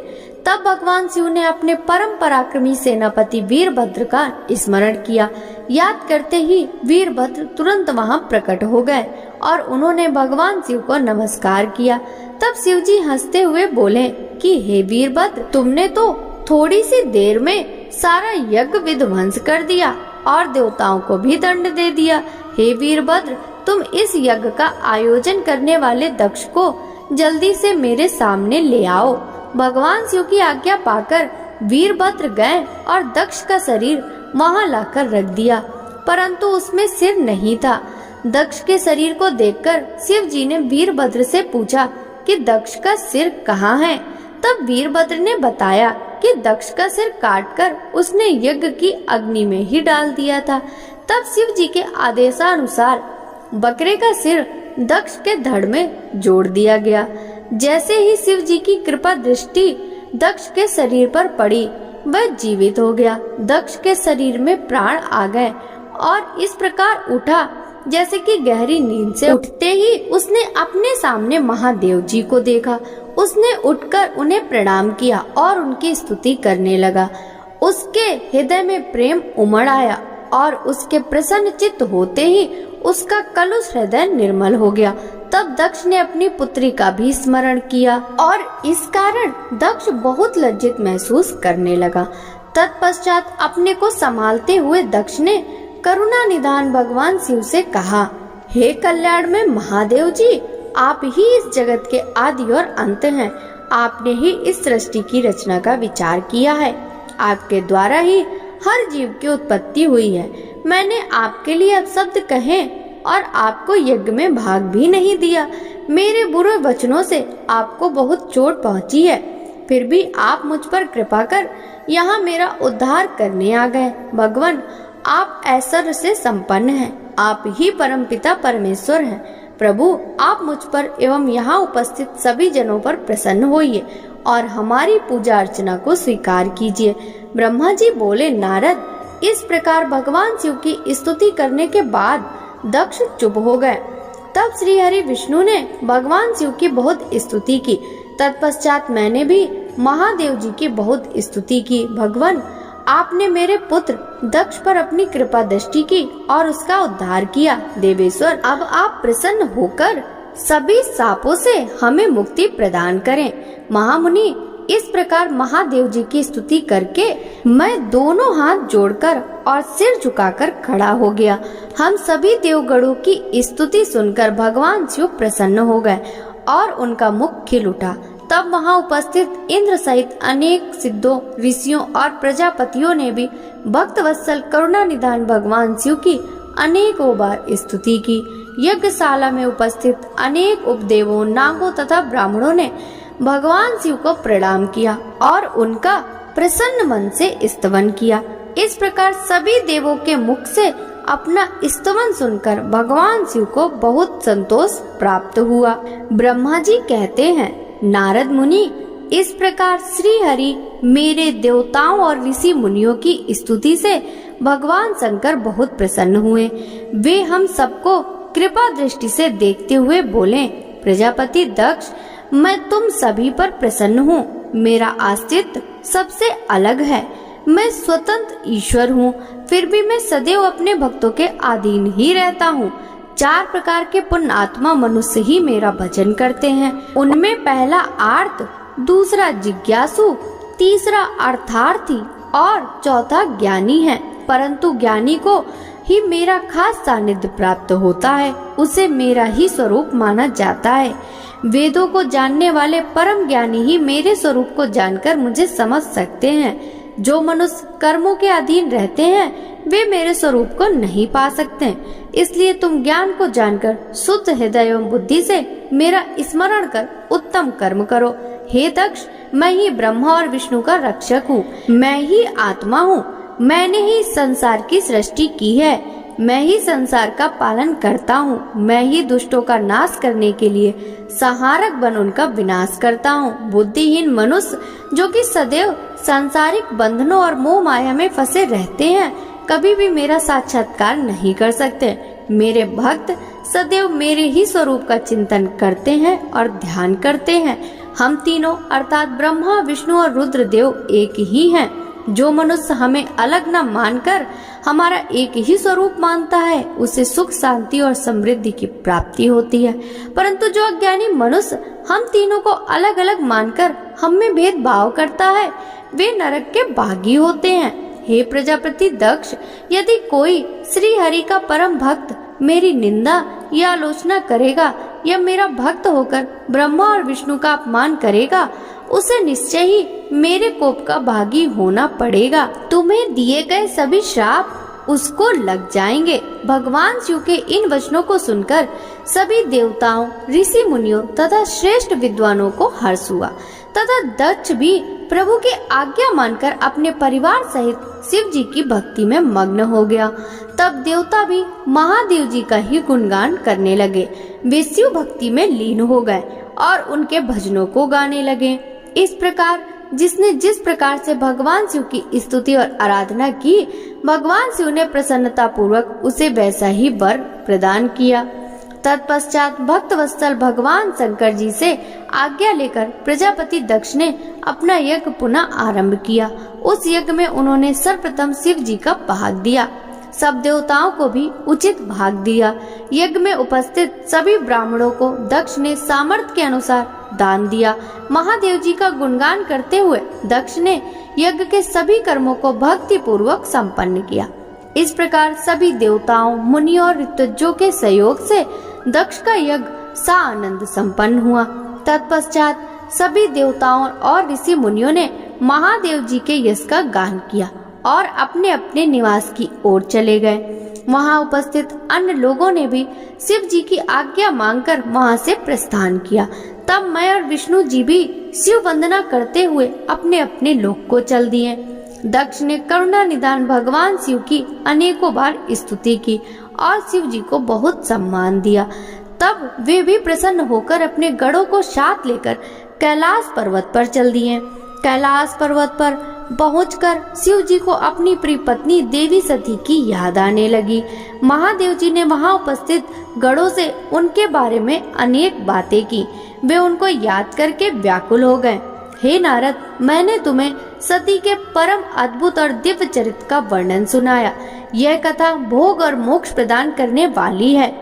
तब भगवान शिव ने अपने परम पराक्रमी सेनापति वीरभद्र का स्मरण किया। याद करते ही वीरभद्र तुरंत वहां प्रकट हो गए और उन्होंने भगवान शिव को नमस्कार किया। तब शिव जी हंसते हुए बोले कि हे वीरभद्र, तुमने तो थोड़ी सी देर में सारा यज्ञ विध्वंस कर दिया और देवताओं को भी दंड दे दिया। हे वीरभद्र, तुम इस यज्ञ का आयोजन करने वाले दक्ष को जल्दी से मेरे सामने ले आओ। भगवान शिव की आज्ञा पाकर वीरभद्र गए और दक्ष का शरीर वहां लाकर रख दिया, परंतु उसमें सिर नहीं था। दक्ष के शरीर को देखकर शिव जी ने वीरभद्र से पूछा कि दक्ष का सिर कहाँ है। तब वीरभद्र ने बताया कि दक्ष का सिर काटकर उसने यज्ञ की अग्नि में ही डाल दिया था। तब शिव जी के आदेशानुसार बकरे का सिर दक्ष के धड़ में जोड़ दिया गया। जैसे ही शिव जी की कृपा दृष्टि दक्ष के शरीर पर पड़ी, वह जीवित हो गया। दक्ष के शरीर में प्राण आ गए और इस प्रकार उठा जैसे कि गहरी नींद से उठते ही उसने अपने सामने महादेव जी को देखा। उसने उठकर उन्हें प्रणाम किया और उनकी स्तुति करने लगा। उसके हृदय में प्रेम उमड़ आया और उसके प्रसन्न चित्त होते ही उसका कलुष हृदय निर्मल हो गया। तब दक्ष ने अपनी पुत्री का भी स्मरण किया और इस कारण दक्ष बहुत लज्जित महसूस करने लगा। तत्पश्चात अपने को संभालते हुए दक्ष ने करुणा निधान भगवान शिव से कहा, हे कल्याण में महादेव जी, आप ही इस जगत के आदि और अंत हैं। आपने ही इस सृष्टि की रचना का विचार किया है। आपके द्वारा ही हर जीव की उत्पत्ति हुई है। मैंने आपके लिए अपशब्द कहे और आपको यज्ञ में भाग भी नहीं दिया। मेरे बुरे वचनों से आपको बहुत चोट पहुंची है, फिर भी आप मुझ पर कृपा कर यहाँ मेरा उद्धार करने आ गए। भगवान, आप ऐश्वर्य से संपन्न हैं। आप ही परमपिता परमेश्वर हैं। प्रभु, आप मुझ पर एवं यहाँ उपस्थित सभी जनों पर प्रसन्न होइए और हमारी पूजा अर्चना को स्वीकार कीजिए। ब्रह्मा जी बोले, नारद, इस प्रकार भगवान शिव की स्तुति करने के बाद दक्ष चुप हो गए। तब श्री हरि विष्णु ने भगवान शिव की बहुत स्तुति की। तत्पश्चात मैंने भी महादेव जी की बहुत स्तुति की। भगवान, आपने मेरे पुत्र दक्ष पर अपनी कृपा दृष्टि की और उसका उद्धार किया। देवेश्वर, अब आप प्रसन्न होकर सभी शापों से हमें मुक्ति प्रदान करें। महामुनि, इस प्रकार महादेव जी की स्तुति करके मैं दोनों हाथ जोड़कर और सिर झुकाकर खड़ा हो गया। हम सभी देवगणों की स्तुति सुनकर भगवान शिव प्रसन्न हो गए और उनका मुख खिल उठा। तब वहाँ उपस्थित इंद्र सहित अनेक सिद्धों, ऋषियों और प्रजापतियों ने भी भक्त वत्सल करुणा निधान भगवान शिव की अनेकों बार स्तुति की। यज्ञशाला में उपस्थित अनेक उपदेवों, नागों तथा ब्राह्मणों ने भगवान शिव को प्रणाम किया और उनका प्रसन्न मन से स्तवन किया। इस प्रकार सभी देवों के मुख से अपना स्तवन सुनकर भगवान शिव को बहुत संतोष प्राप्त हुआ। ब्रह्मा जी कहते हैं, नारद मुनि, इस प्रकार श्री हरि मेरे देवताओं और ऋषि मुनियों की स्तुति से भगवान शंकर बहुत प्रसन्न हुए। वे हम सबको कृपा दृष्टि से देखते हुए बोले, प्रजापति दक्ष, मैं तुम सभी पर प्रसन्न हूँ। मेरा अस्तित्व सबसे अलग है। मैं स्वतंत्र ईश्वर हूँ, फिर भी मैं सदैव अपने भक्तों के अधीन ही रहता हूँ। 4 प्रकार के पुण्यात्मा मनुष्य ही मेरा भजन करते हैं। उनमें पहला आर्त, दूसरा जिज्ञासु, तीसरा अर्थार्थी और चौथा ज्ञानी है। परंतु ज्ञानी को ही मेरा खास सानिध्य प्राप्त होता है, उसे मेरा ही स्वरूप माना जाता है। वेदों को जानने वाले परम ज्ञानी ही मेरे स्वरूप को जानकर मुझे समझ सकते हैं। जो मनुष्य कर्मों के अधीन रहते हैं वे मेरे स्वरूप को नहीं पा सकते। इसलिए तुम ज्ञान को जानकर शुद्ध हृदय एवं बुद्धि से मेरा स्मरण कर उत्तम कर्म करो। हे दक्ष, मैं ही ब्रह्मा और विष्णु का रक्षक हूँ। मैं ही आत्मा हूँ। मैंने ही संसार की सृष्टि की है। मैं ही संसार का पालन करता हूँ। मैं ही दुष्टों का नाश करने के लिए संहारक बन उनका विनाश करता हूँ। बुद्धिहीन मनुष्य जो कि सदैव सांसारिक बंधनों और मोह माया में फंसे रहते हैं, कभी भी मेरा साक्षात्कार नहीं कर सकते। मेरे भक्त सदैव मेरे ही स्वरूप का चिंतन करते हैं और ध्यान करते हैं। हम तीनों अर्थात ब्रह्मा, विष्णु और रुद्र देव एक ही हैं। जो मनुष्य हमें अलग न मानकर हमारा एक ही स्वरूप मानता है, उसे सुख, शांति और समृद्धि की प्राप्ति होती है। परंतु जो अज्ञानी मनुष्य हम तीनों को अलग अलग मानकर हम में भेदभाव करता है, वे नरक के भागी होते हैं। हे प्रजापति दक्ष, यदि कोई श्री हरि का परम भक्त मेरी निंदा या आलोचना करेगा या मेरा भक्त होकर ब्रह्मा और विष्णु का अपमान करेगा, उसे निश्चय ही मेरे कोप का भागी होना पड़ेगा। तुम्हें दिए गए सभी श्राप उसको लग जाएंगे। भगवान शिव के इन वचनों को सुनकर सभी देवताओं, ऋषि मुनियों तथा श्रेष्ठ विद्वानों को हर्ष हुआ तथा दक्ष भी प्रभु की आज्ञा मानकर अपने परिवार सहित शिव जी की भक्ति में मग्न हो गया। तब देवता भी महादेव जी का ही गुणगान करने लगे। वे शिव भक्ति में लीन हो गए और उनके भजनों को गाने लगे। इस प्रकार जिसने जिस प्रकार से भगवान शिव की स्तुति और आराधना की, भगवान शिव ने प्रसन्नता पूर्वक उसे वैसा ही वर प्रदान किया। तत्पश्चात भक्त वत्सल भगवान शंकर जी से आज्ञा लेकर प्रजापति दक्ष ने अपना यज्ञ पुनः आरंभ किया। उस यज्ञ में उन्होंने सर्वप्रथम शिव जी का भाग दिया, सब देवताओं को भी उचित भाग दिया। यज्ञ में उपस्थित सभी ब्राह्मणों को दक्ष ने सामर्थ्य के अनुसार दान दिया। महादेव जी का गुणगान करते हुए दक्ष ने यज्ञ के सभी कर्मों को भक्ति पूर्वक संपन्न किया। इस प्रकार सभी देवताओं, मुनियों और ऋतुजों के सहयोग से दक्ष का यज्ञ सानंद संपन्न हुआ। तत्पश्चात सभी देवताओं और ऋषि मुनियों ने महादेव जी के यश का गान किया और अपने अपने निवास की ओर चले गए। वहां उपस्थित अन्य लोगों ने भी शिव जी की आज्ञा मांगकर वहां से प्रस्थान किया। तब मैं और विष्णु जी भी शिव वंदना करते हुए अपने अपने लोक को चल दिए। दक्ष ने करुणा निधान भगवान शिव की अनेकों बार स्तुति की और शिव जी को बहुत सम्मान दिया। तब वे भी प्रसन्न होकर अपने गढ़ों को साथ लेकर कैलाश पर्वत पर चल दिए। कैलाश पर्वत पर पहुंचकर शिव जी को अपनी प्रिय पत्नी देवी सती की याद आने लगी। महादेव जी ने वहां उपस्थित गणों से उनके बारे में अनेक बातें की। वे उनको याद करके व्याकुल हो गए। हे नारद, मैंने तुम्हें सती के परम अद्भुत और दिव्य चरित्र का वर्णन सुनाया। यह कथा भोग और मोक्ष प्रदान करने वाली है।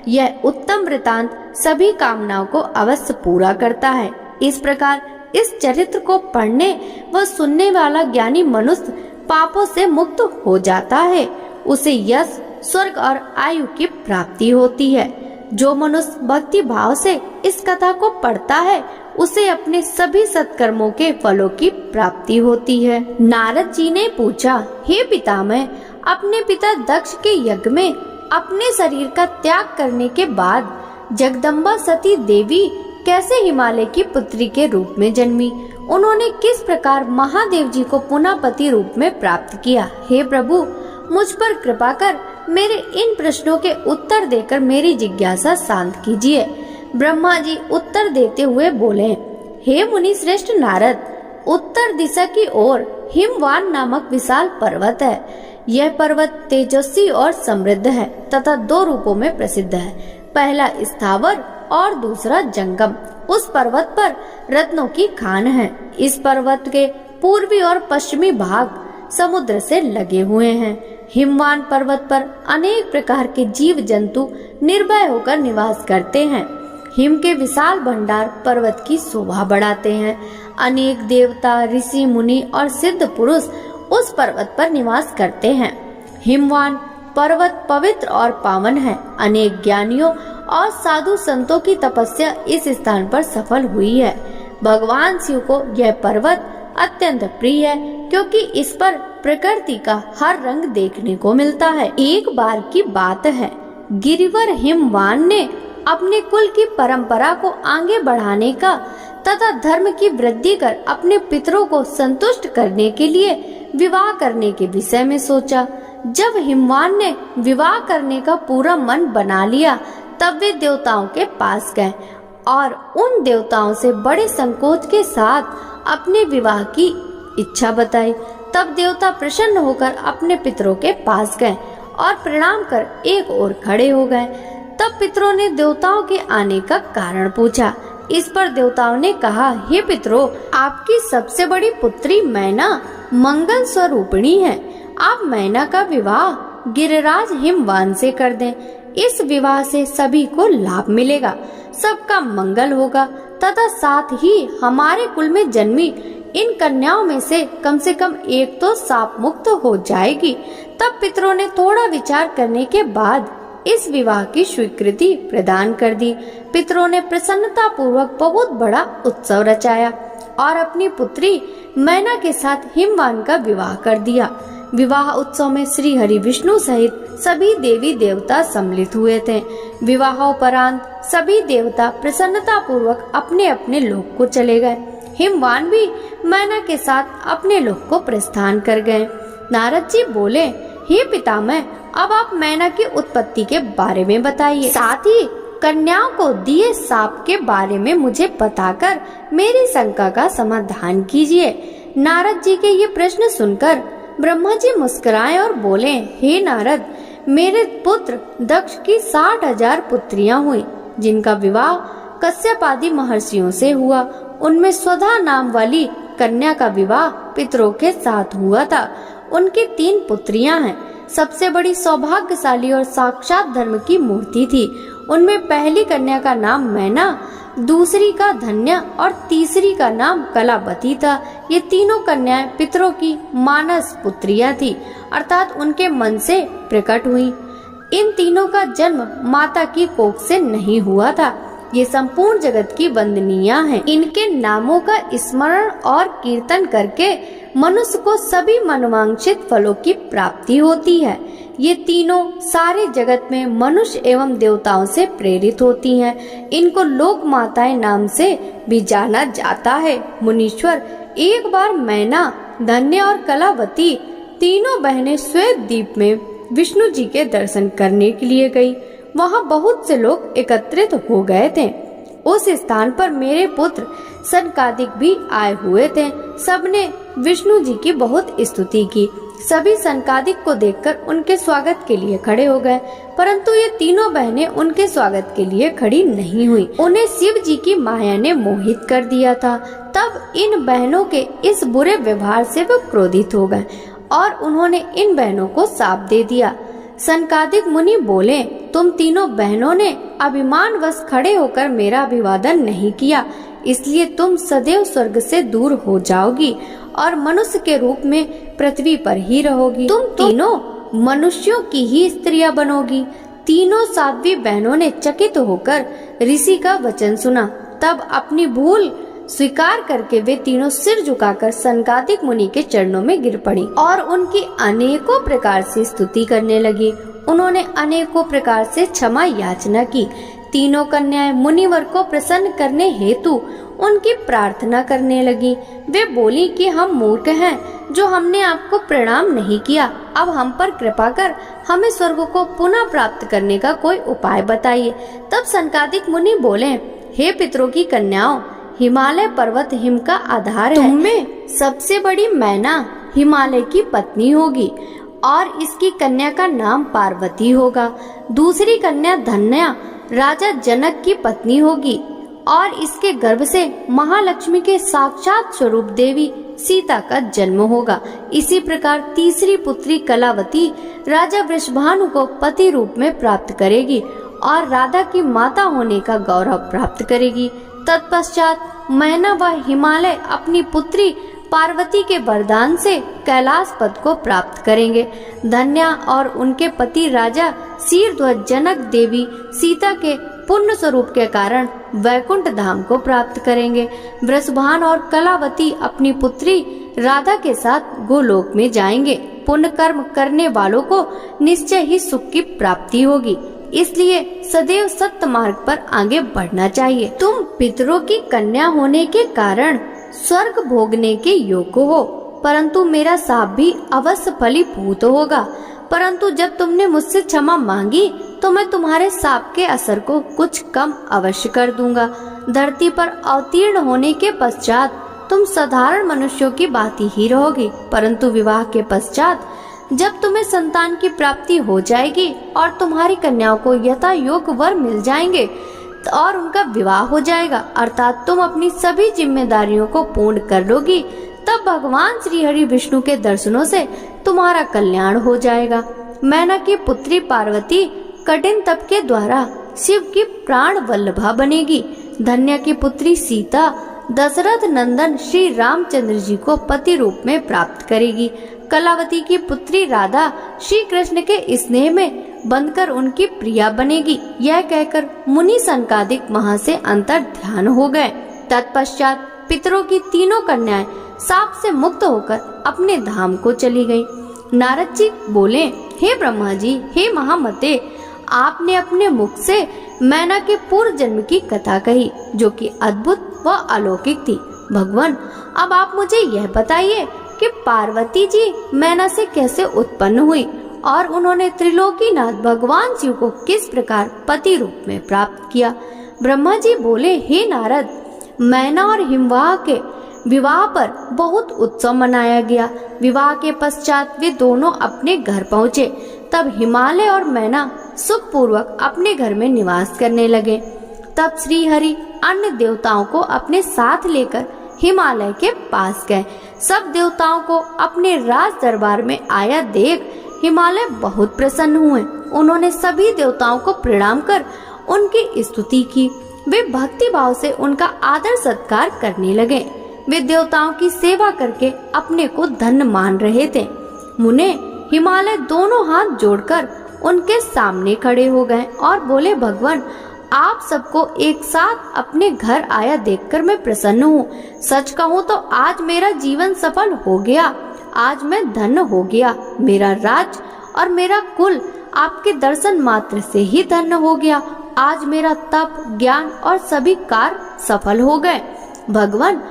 यह उत्तम वृतांत सभी कामनाओं को अवश्य पूरा करता है। इस प्रकार इस चरित्र को पढ़ने व सुनने वाला ज्ञानी मनुष्य पापों से मुक्त हो जाता है। उसे यश, स्वर्ग और आयु की प्राप्ति होती है। जो मनुष्य भक्ति भाव से इस कथा को पढ़ता है उसे अपने सभी सत्कर्मों के फलों की प्राप्ति होती है। नारद जी ने पूछा, हे पितामह, अपने पिता दक्ष के यज्ञ में अपने शरीर का त्याग करने के बाद जगदम्बा सती देवी कैसे हिमालय की पुत्री के रूप में जन्मी? उन्होंने किस प्रकार महादेव जी को पुनः पति रूप में प्राप्त किया? हे प्रभु, मुझ पर कृपा कर मेरे इन प्रश्नों के उत्तर देकर मेरी जिज्ञासा शांत कीजिए। ब्रह्मा जी उत्तर देते हुए बोले, हे मुनि श्रेष्ठ नारद, उत्तर दिशा की ओर हिमवान नामक विशाल पर्वत है। यह पर्वत तेजस्वी और समृद्ध है तथा दो रूपों में प्रसिद्ध है। पहला स्थावर और दूसरा जंगम। उस पर्वत पर रत्नों की खान है। इस पर्वत के पूर्वी और पश्चिमी भाग समुद्र से लगे हुए हैं। हिमवान पर्वत पर अनेक प्रकार के जीव जंतु निर्भय होकर निवास करते हैं। हिम के विशाल भंडार पर्वत की शोभा बढ़ाते हैं। अनेक देवता, ऋषि, मुनि और सिद्ध पुरुष उस पर्वत पर निवास करते हैं। हिमवान पर्वत पवित्र और पावन है। अनेक ज्ञानियों और साधु संतों की तपस्या इस स्थान पर सफल हुई है। भगवान शिव को यह पर्वत अत्यंत प्रिय है क्योंकि इस पर प्रकृति का हर रंग देखने को मिलता है। एक बार की बात है, गिरिवर हिमवान ने अपने कुल की परंपरा को आगे बढ़ाने का तथा धर्म की वृद्धि कर अपने पितरों को संतुष्ट करने के लिए विवाह करने के विषय में सोचा। जब हिमवान ने विवाह करने का पूरा मन बना लिया तब वे देवताओं के पास गए और उन देवताओं से बड़े संकोच के साथ अपने विवाह की इच्छा बताई। तब देवता प्रसन्न होकर अपने पितरों के पास गए और प्रणाम कर एक ओर खड़े हो गए। तब पितरों ने देवताओं के आने का कारण पूछा। इस पर देवताओं ने कहा, हे पितरों, आपकी सबसे बड़ी पुत्री मैना मंगल स्वरूपिणी है। आप मैना का विवाह गिरिराज हिमवान से कर दें। इस विवाह से सभी को लाभ मिलेगा, सबका मंगल होगा तथा साथ ही हमारे कुल में जन्मी इन कन्याओं में से कम एक तो शाप मुक्त हो जाएगी। तब पितरों ने थोड़ा विचार करने के बाद इस विवाह की स्वीकृति प्रदान कर दी। पितरों ने प्रसन्नता पूर्वक बहुत बड़ा उत्सव रचाया और अपनी पुत्री मैना के साथ हिमवान का विवाह कर दिया। विवाह उत्सव में श्री हरि विष्णु सहित सभी देवी देवता सम्मिलित हुए थे। विवाहोपरांत सभी देवता प्रसन्नता पूर्वक अपने अपने लोक को चले गए। हिमवान भी मैना के साथ अपने लोक को प्रस्थान कर गए। नारद जी बोले, हे पितामह, अब आप मैना की उत्पत्ति के बारे में बताइए, साथ ही कन्याओं को दिए शाप के बारे में मुझे बताकर मेरी शंका का समाधान कीजिए। नारद जी के ये प्रश्न सुनकर ब्रह्मा जी मुस्कुराए और बोले, हे नारद, मेरे पुत्र दक्ष की 60,000 पुत्रियां हुई जिनका विवाह कश्यप आदि महर्षियों से हुआ। उनमें स्वधा नाम वाली कन्या का विवाह पितरों के साथ हुआ था। उनकी 3 पुत्रियां हैं। सबसे बड़ी सौभाग्यशाली और साक्षात धर्म की मूर्ति थी। उनमें पहली कन्या का नाम मैना, दूसरी का धन्य और तीसरी का नाम कलावती था। ये तीनों कन्याएं पितरों की मानस पुत्रियां थी, अर्थात उनके मन से प्रकट हुई। इन तीनों का जन्म माता की कोख से नहीं हुआ था। ये संपूर्ण जगत की वंदनीया हैं। इनके नामों का स्मरण और कीर्तन करके मनुष्य को सभी मनोवांछित फलों की प्राप्ति होती है। ये तीनों सारे जगत में मनुष्य एवं देवताओं से प्रेरित होती हैं। इनको लोक माताएं नाम से भी जाना जाता है। मुनीश्वर, एक बार मैना, धन्य और कलावती तीनों बहनें श्वेत द्वीप में विष्णु जी के दर्शन करने के लिए गई। वहाँ बहुत से लोग एकत्रित हो गए थे। उस स्थान पर मेरे पुत्र सनकादिक भी आए हुए थे। सबने विष्णु जी की बहुत स्तुति की। सभी सनकादिक को देखकर उनके स्वागत के लिए खड़े हो गए, परंतु ये तीनों बहनें उनके स्वागत के लिए खड़ी नहीं हुई। उन्हें शिव जी की माया ने मोहित कर दिया था। तब इन बहनों के इस बुरे व्यवहार से वो क्रोधित हो गए और उन्होंने इन बहनों को शाप दे दिया। सनकादिक मुनि बोले, तुम तीनों बहनों ने अभिमानवश खड़े होकर मेरा अभिवादन नहीं किया, इसलिए तुम सदैव स्वर्ग से दूर हो जाओगी और मनुष्य के रूप में पृथ्वी पर ही रहोगी। तुम तीनों मनुष्यों की ही स्त्रियां बनोगी। तीनों साध्वी बहनों ने चकित होकर ऋषि का वचन सुना। तब अपनी भूल स्वीकार करके वे तीनों सिर झुकाकर सनकादिक मुनि के चरणों में गिर पड़ी और उनकी अनेकों प्रकार से स्तुति करने लगी। उन्होंने अनेकों प्रकार से क्षमा याचना की। तीनों कन्याएं मुनिवर को प्रसन्न करने हेतु उनकी प्रार्थना करने लगी। वे बोली कि हम मूर्ख हैं जो हमने आपको प्रणाम नहीं किया। अब हम पर कृपा कर हमें स्वर्ग को पुनः प्राप्त करने का कोई उपाय बताइए। तब सनकादिक मुनि बोले, हे पितरों की कन्याओं, हिमालय पर्वत हिम का आधार है। तुममें सबसे बड़ी मैना हिमालय की पत्नी होगी और इसकी कन्या का नाम पार्वती होगा। दूसरी कन्या धन्या राजा जनक की पत्नी होगी और इसके गर्भ से महालक्ष्मी के साक्षात स्वरूप देवी सीता का जन्म होगा। इसी प्रकार तीसरी पुत्री कलावती राजा वृषभानु को पति रूप में प्राप्त करेगी और राधा की माता होने का गौरव प्राप्त करेगी। तत्पश्चात मैना व हिमालय अपनी पुत्री पार्वती के वरदान से कैलाश पद को प्राप्त करेंगे। धन्या और उनके पति राजा शीरध्वज जनक देवी सीता के पुण्य स्वरूप के कारण वैकुंठ धाम को प्राप्त करेंगे। वृषभान और कलावती अपनी पुत्री राधा के साथ गोलोक में जाएंगे। पुण्य कर्म करने वालों को निश्चय ही सुख की प्राप्ति होगी, इसलिए सदैव सत्य मार्ग पर आगे बढ़ना चाहिए। तुम पितरों की कन्या होने के कारण स्वर्ग भोगने के योग्य हो, परंतु मेरा शाप भी अवश्य फलीभूत होगा। परंतु जब तुमने मुझसे क्षमा मांगी तो मैं तुम्हारे शाप के असर को कुछ कम अवश्य कर दूंगा। धरती पर अवतीर्ण होने के पश्चात तुम साधारण मनुष्यों की भांति ही रहोगी, परंतु विवाह के पश्चात जब तुम्हें संतान की प्राप्ति हो जाएगी और तुम्हारी कन्याओं को यथा योग्य वर मिल जाएंगे और उनका विवाह हो जाएगा, अर्थात तुम अपनी सभी जिम्मेदारियों को पूर्ण कर लोगी, तब भगवान श्री हरि विष्णु के दर्शनों से तुम्हारा कल्याण हो जाएगा। मैना की पुत्री पार्वती कठिन तप के द्वारा शिव की प्राण वल्लभा बनेगी। धन्या की पुत्री सीता दशरथ नंदन श्री रामचंद्र जी को पति रूप में प्राप्त करेगी। कलावती की पुत्री राधा श्री कृष्ण के स्नेह में बंधकर उनकी प्रिया बनेगी। यह कहकर मुनि सनकादिक वहां से अंतर ध्यान हो गए। तत्पश्चात पितरों की तीनों कन्याएं शाप से मुक्त होकर अपने धाम को चली गई। नारद जी बोले, हे ब्रह्मा जी, हे महामते, आपने अपने मुख से मैना के पूर्व जन्म की कथा कही जो कि अद्भुत व अलौकिक थी। भगवान, अब आप मुझे यह बताइए कि पार्वती जी मैना से कैसे उत्पन्न हुई और उन्होंने त्रिलोकीनाथ भगवान शिव को किस प्रकार पति रूप में प्राप्त किया। ब्रह्मा जी बोले, हे नारद, मैना और हिमवाह के विवाह पर बहुत उत्सव मनाया गया। विवाह के पश्चात वे दोनों अपने घर पहुँचे। तब हिमालय और मैना सुख पूर्वक अपने घर में निवास करने लगे। तब श्री हरि अन्य देवताओं को अपने साथ लेकर हिमालय के पास गए। सब देवताओं को अपने राज दरबार में आया देख हिमालय बहुत प्रसन्न हुए। उन्होंने सभी देवताओं को प्रणाम कर उनकी स्तुति की। वे भक्ति भाव से उनका आदर सत्कार करने लगे। वे देवताओं की सेवा करके अपने को धन्य मान रहे थे। मुने हिमालय दोनों हाथ जोड़कर उनके सामने खड़े हो गए और बोले, भगवान, आप सबको एक साथ अपने घर आया देखकर मैं प्रसन्न हूँ। सच कहूँ तो आज मेरा जीवन सफल हो गया। आज मैं धन्य हो गया। मेरा राज और मेरा कुल आपके दर्शन मात्र से ही धन्य हो गया। आज मेरा तप, ज्ञान और सभी कार्य सफल हो गए। भगवान,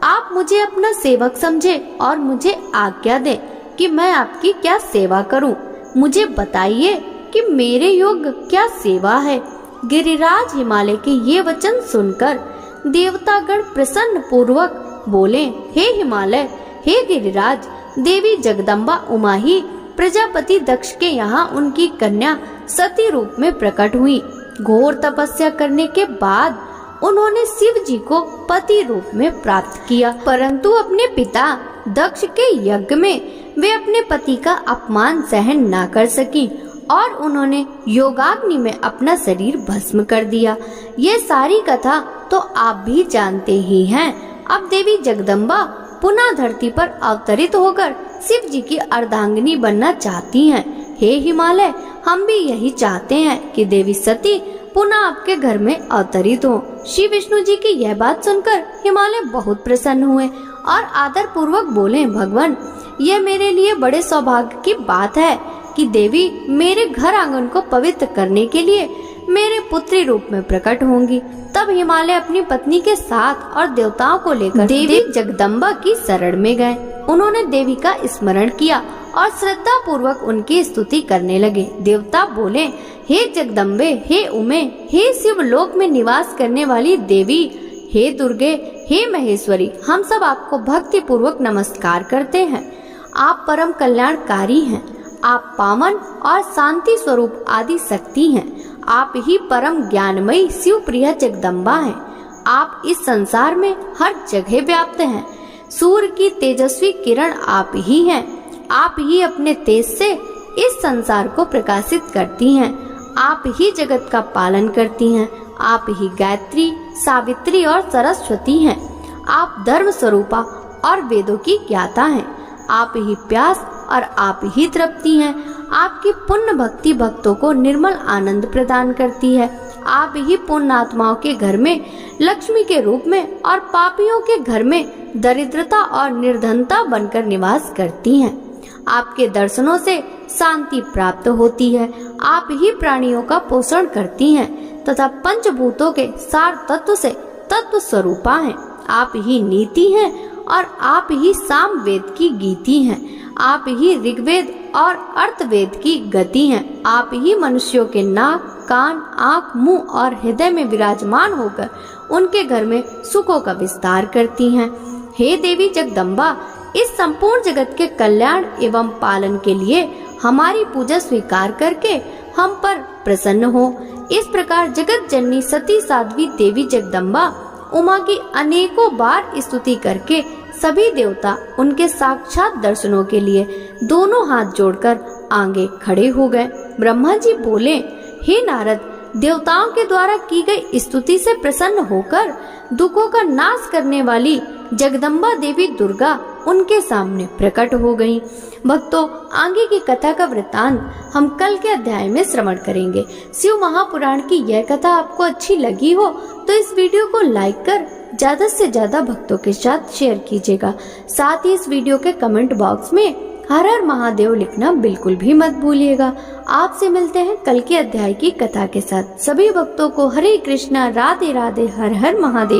आप मुझे अपना सेवक समझे और मुझे आज्ञा दें कि मैं आपकी क्या सेवा करूं। मुझे बताइए कि मेरे योग्य क्या सेवा है। गिरिराज हिमालय के ये वचन सुनकर देवतागण प्रसन्न पूर्वक बोले, हे हिमालय, हे गिरिराज, देवी जगदम्बा उमा ही प्रजापति दक्ष के यहाँ उनकी कन्या सती रूप में प्रकट हुई। घोर तपस्या करने के बाद उन्होंने शिव जी को पति रूप में प्राप्त किया, परंतु अपने पिता दक्ष के यज्ञ में वे अपने पति का अपमान सहन न कर सकी और उन्होंने योगाग्नि में अपना शरीर भस्म कर दिया। ये सारी कथा तो आप भी जानते ही हैं। अब देवी जगदम्बा पुनः धरती पर अवतरित होकर शिव जी की अर्धांगिनी बनना चाहती हैं। हे हिमालय, हम भी यही चाहते हैं कि देवी सती पुनः आपके घर में अवतरित हो। श्री विष्णु जी की यह बात सुनकर हिमालय बहुत प्रसन्न हुए और आदर पूर्वक बोले, भगवान, यह मेरे लिए बड़े सौभाग्य की बात है कि देवी मेरे घर आंगन को पवित्र करने के लिए मेरे पुत्री रूप में प्रकट होंगी। तब हिमालय अपनी पत्नी के साथ और देवताओं को लेकर देवी जगदम्बा की शरण में गए। उन्होंने देवी का स्मरण किया और श्रद्धा पूर्वक उनकी स्तुति करने लगे। देवता बोले, हे जगदम्बे, हे उमे, हे शिव लोक में निवास करने वाली देवी, हे दुर्गे, हे महेश्वरी, हम सब आपको भक्ति पूर्वक नमस्कार करते हैं। आप परम कल्याणकारी हैं। आप पावन और शांति स्वरूप आदि शक्ति हैं। आप ही परम ज्ञानमयी शिव प्रिय जगदम्बा हैं। आप इस संसार में हर जगह व्याप्त हैं। सूर्य की तेजस्वी किरण आप ही हैं। आप ही अपने तेज से इस संसार को प्रकाशित करती हैं। आप ही जगत का पालन करती हैं। आप ही गायत्री, सावित्री और सरस्वती हैं। आप धर्म स्वरूपा और वेदों की ज्ञाता हैं। आप ही प्यास और आप ही तृप्ति हैं। आपकी पुण्य भक्ति भक्तों को निर्मल आनंद प्रदान करती है। आप ही पुण्यात्माओं के घर में लक्ष्मी के रूप में और पापियों के घर में दरिद्रता और निर्धनता बनकर निवास करती हैं। आपके दर्शनों से शांति प्राप्त होती है। आप ही प्राणियों का पोषण करती हैं तथा पंचभूतों के सार तत्व से तत्व स्वरूपा हैं। आप ही नीति हैं और आप ही साम वेद की गीति हैं। आप ही ऋग्वेद और अर्थवेद की गति हैं। आप ही मनुष्यों के नाक, कान, आँख, मुंह और हृदय में विराजमान होकर उनके घर में सुखों का विस्तार करती हैं। हे देवी जगदम्बा, इस संपूर्ण जगत के कल्याण एवं पालन के लिए हमारी पूजा स्वीकार करके हम पर प्रसन्न हो। इस प्रकार जगत जननी सती साध्वी देवी जगदम्बा उमा की अनेकों बार स्तुति करके सभी देवता उनके साक्षात दर्शनों के लिए दोनों हाथ जोड़कर आगे खड़े हो गए। ब्रह्मा जी बोले, हे नारद, देवताओं के द्वारा की गई स्तुति से प्रसन्न होकर दुखों का नाश करने वाली जगदम्बा देवी दुर्गा उनके सामने प्रकट हो गईं। भक्तों, आगे की कथा का वृत्तांत हम कल के अध्याय में श्रवण करेंगे। शिव महापुराण की यह कथा आपको अच्छी लगी हो तो इस वीडियो को लाइक कर ज्यादा से ज्यादा भक्तों के साथ शेयर कीजिएगा। साथ ही इस वीडियो के कमेंट बॉक्स में हर हर महादेव लिखना बिल्कुल भी मत भूलिएगा। आपसे मिलते हैं कल के अध्याय की कथा के साथ। सभी भक्तों को हरे कृष्णा, राधे राधे, हर हर महादेव।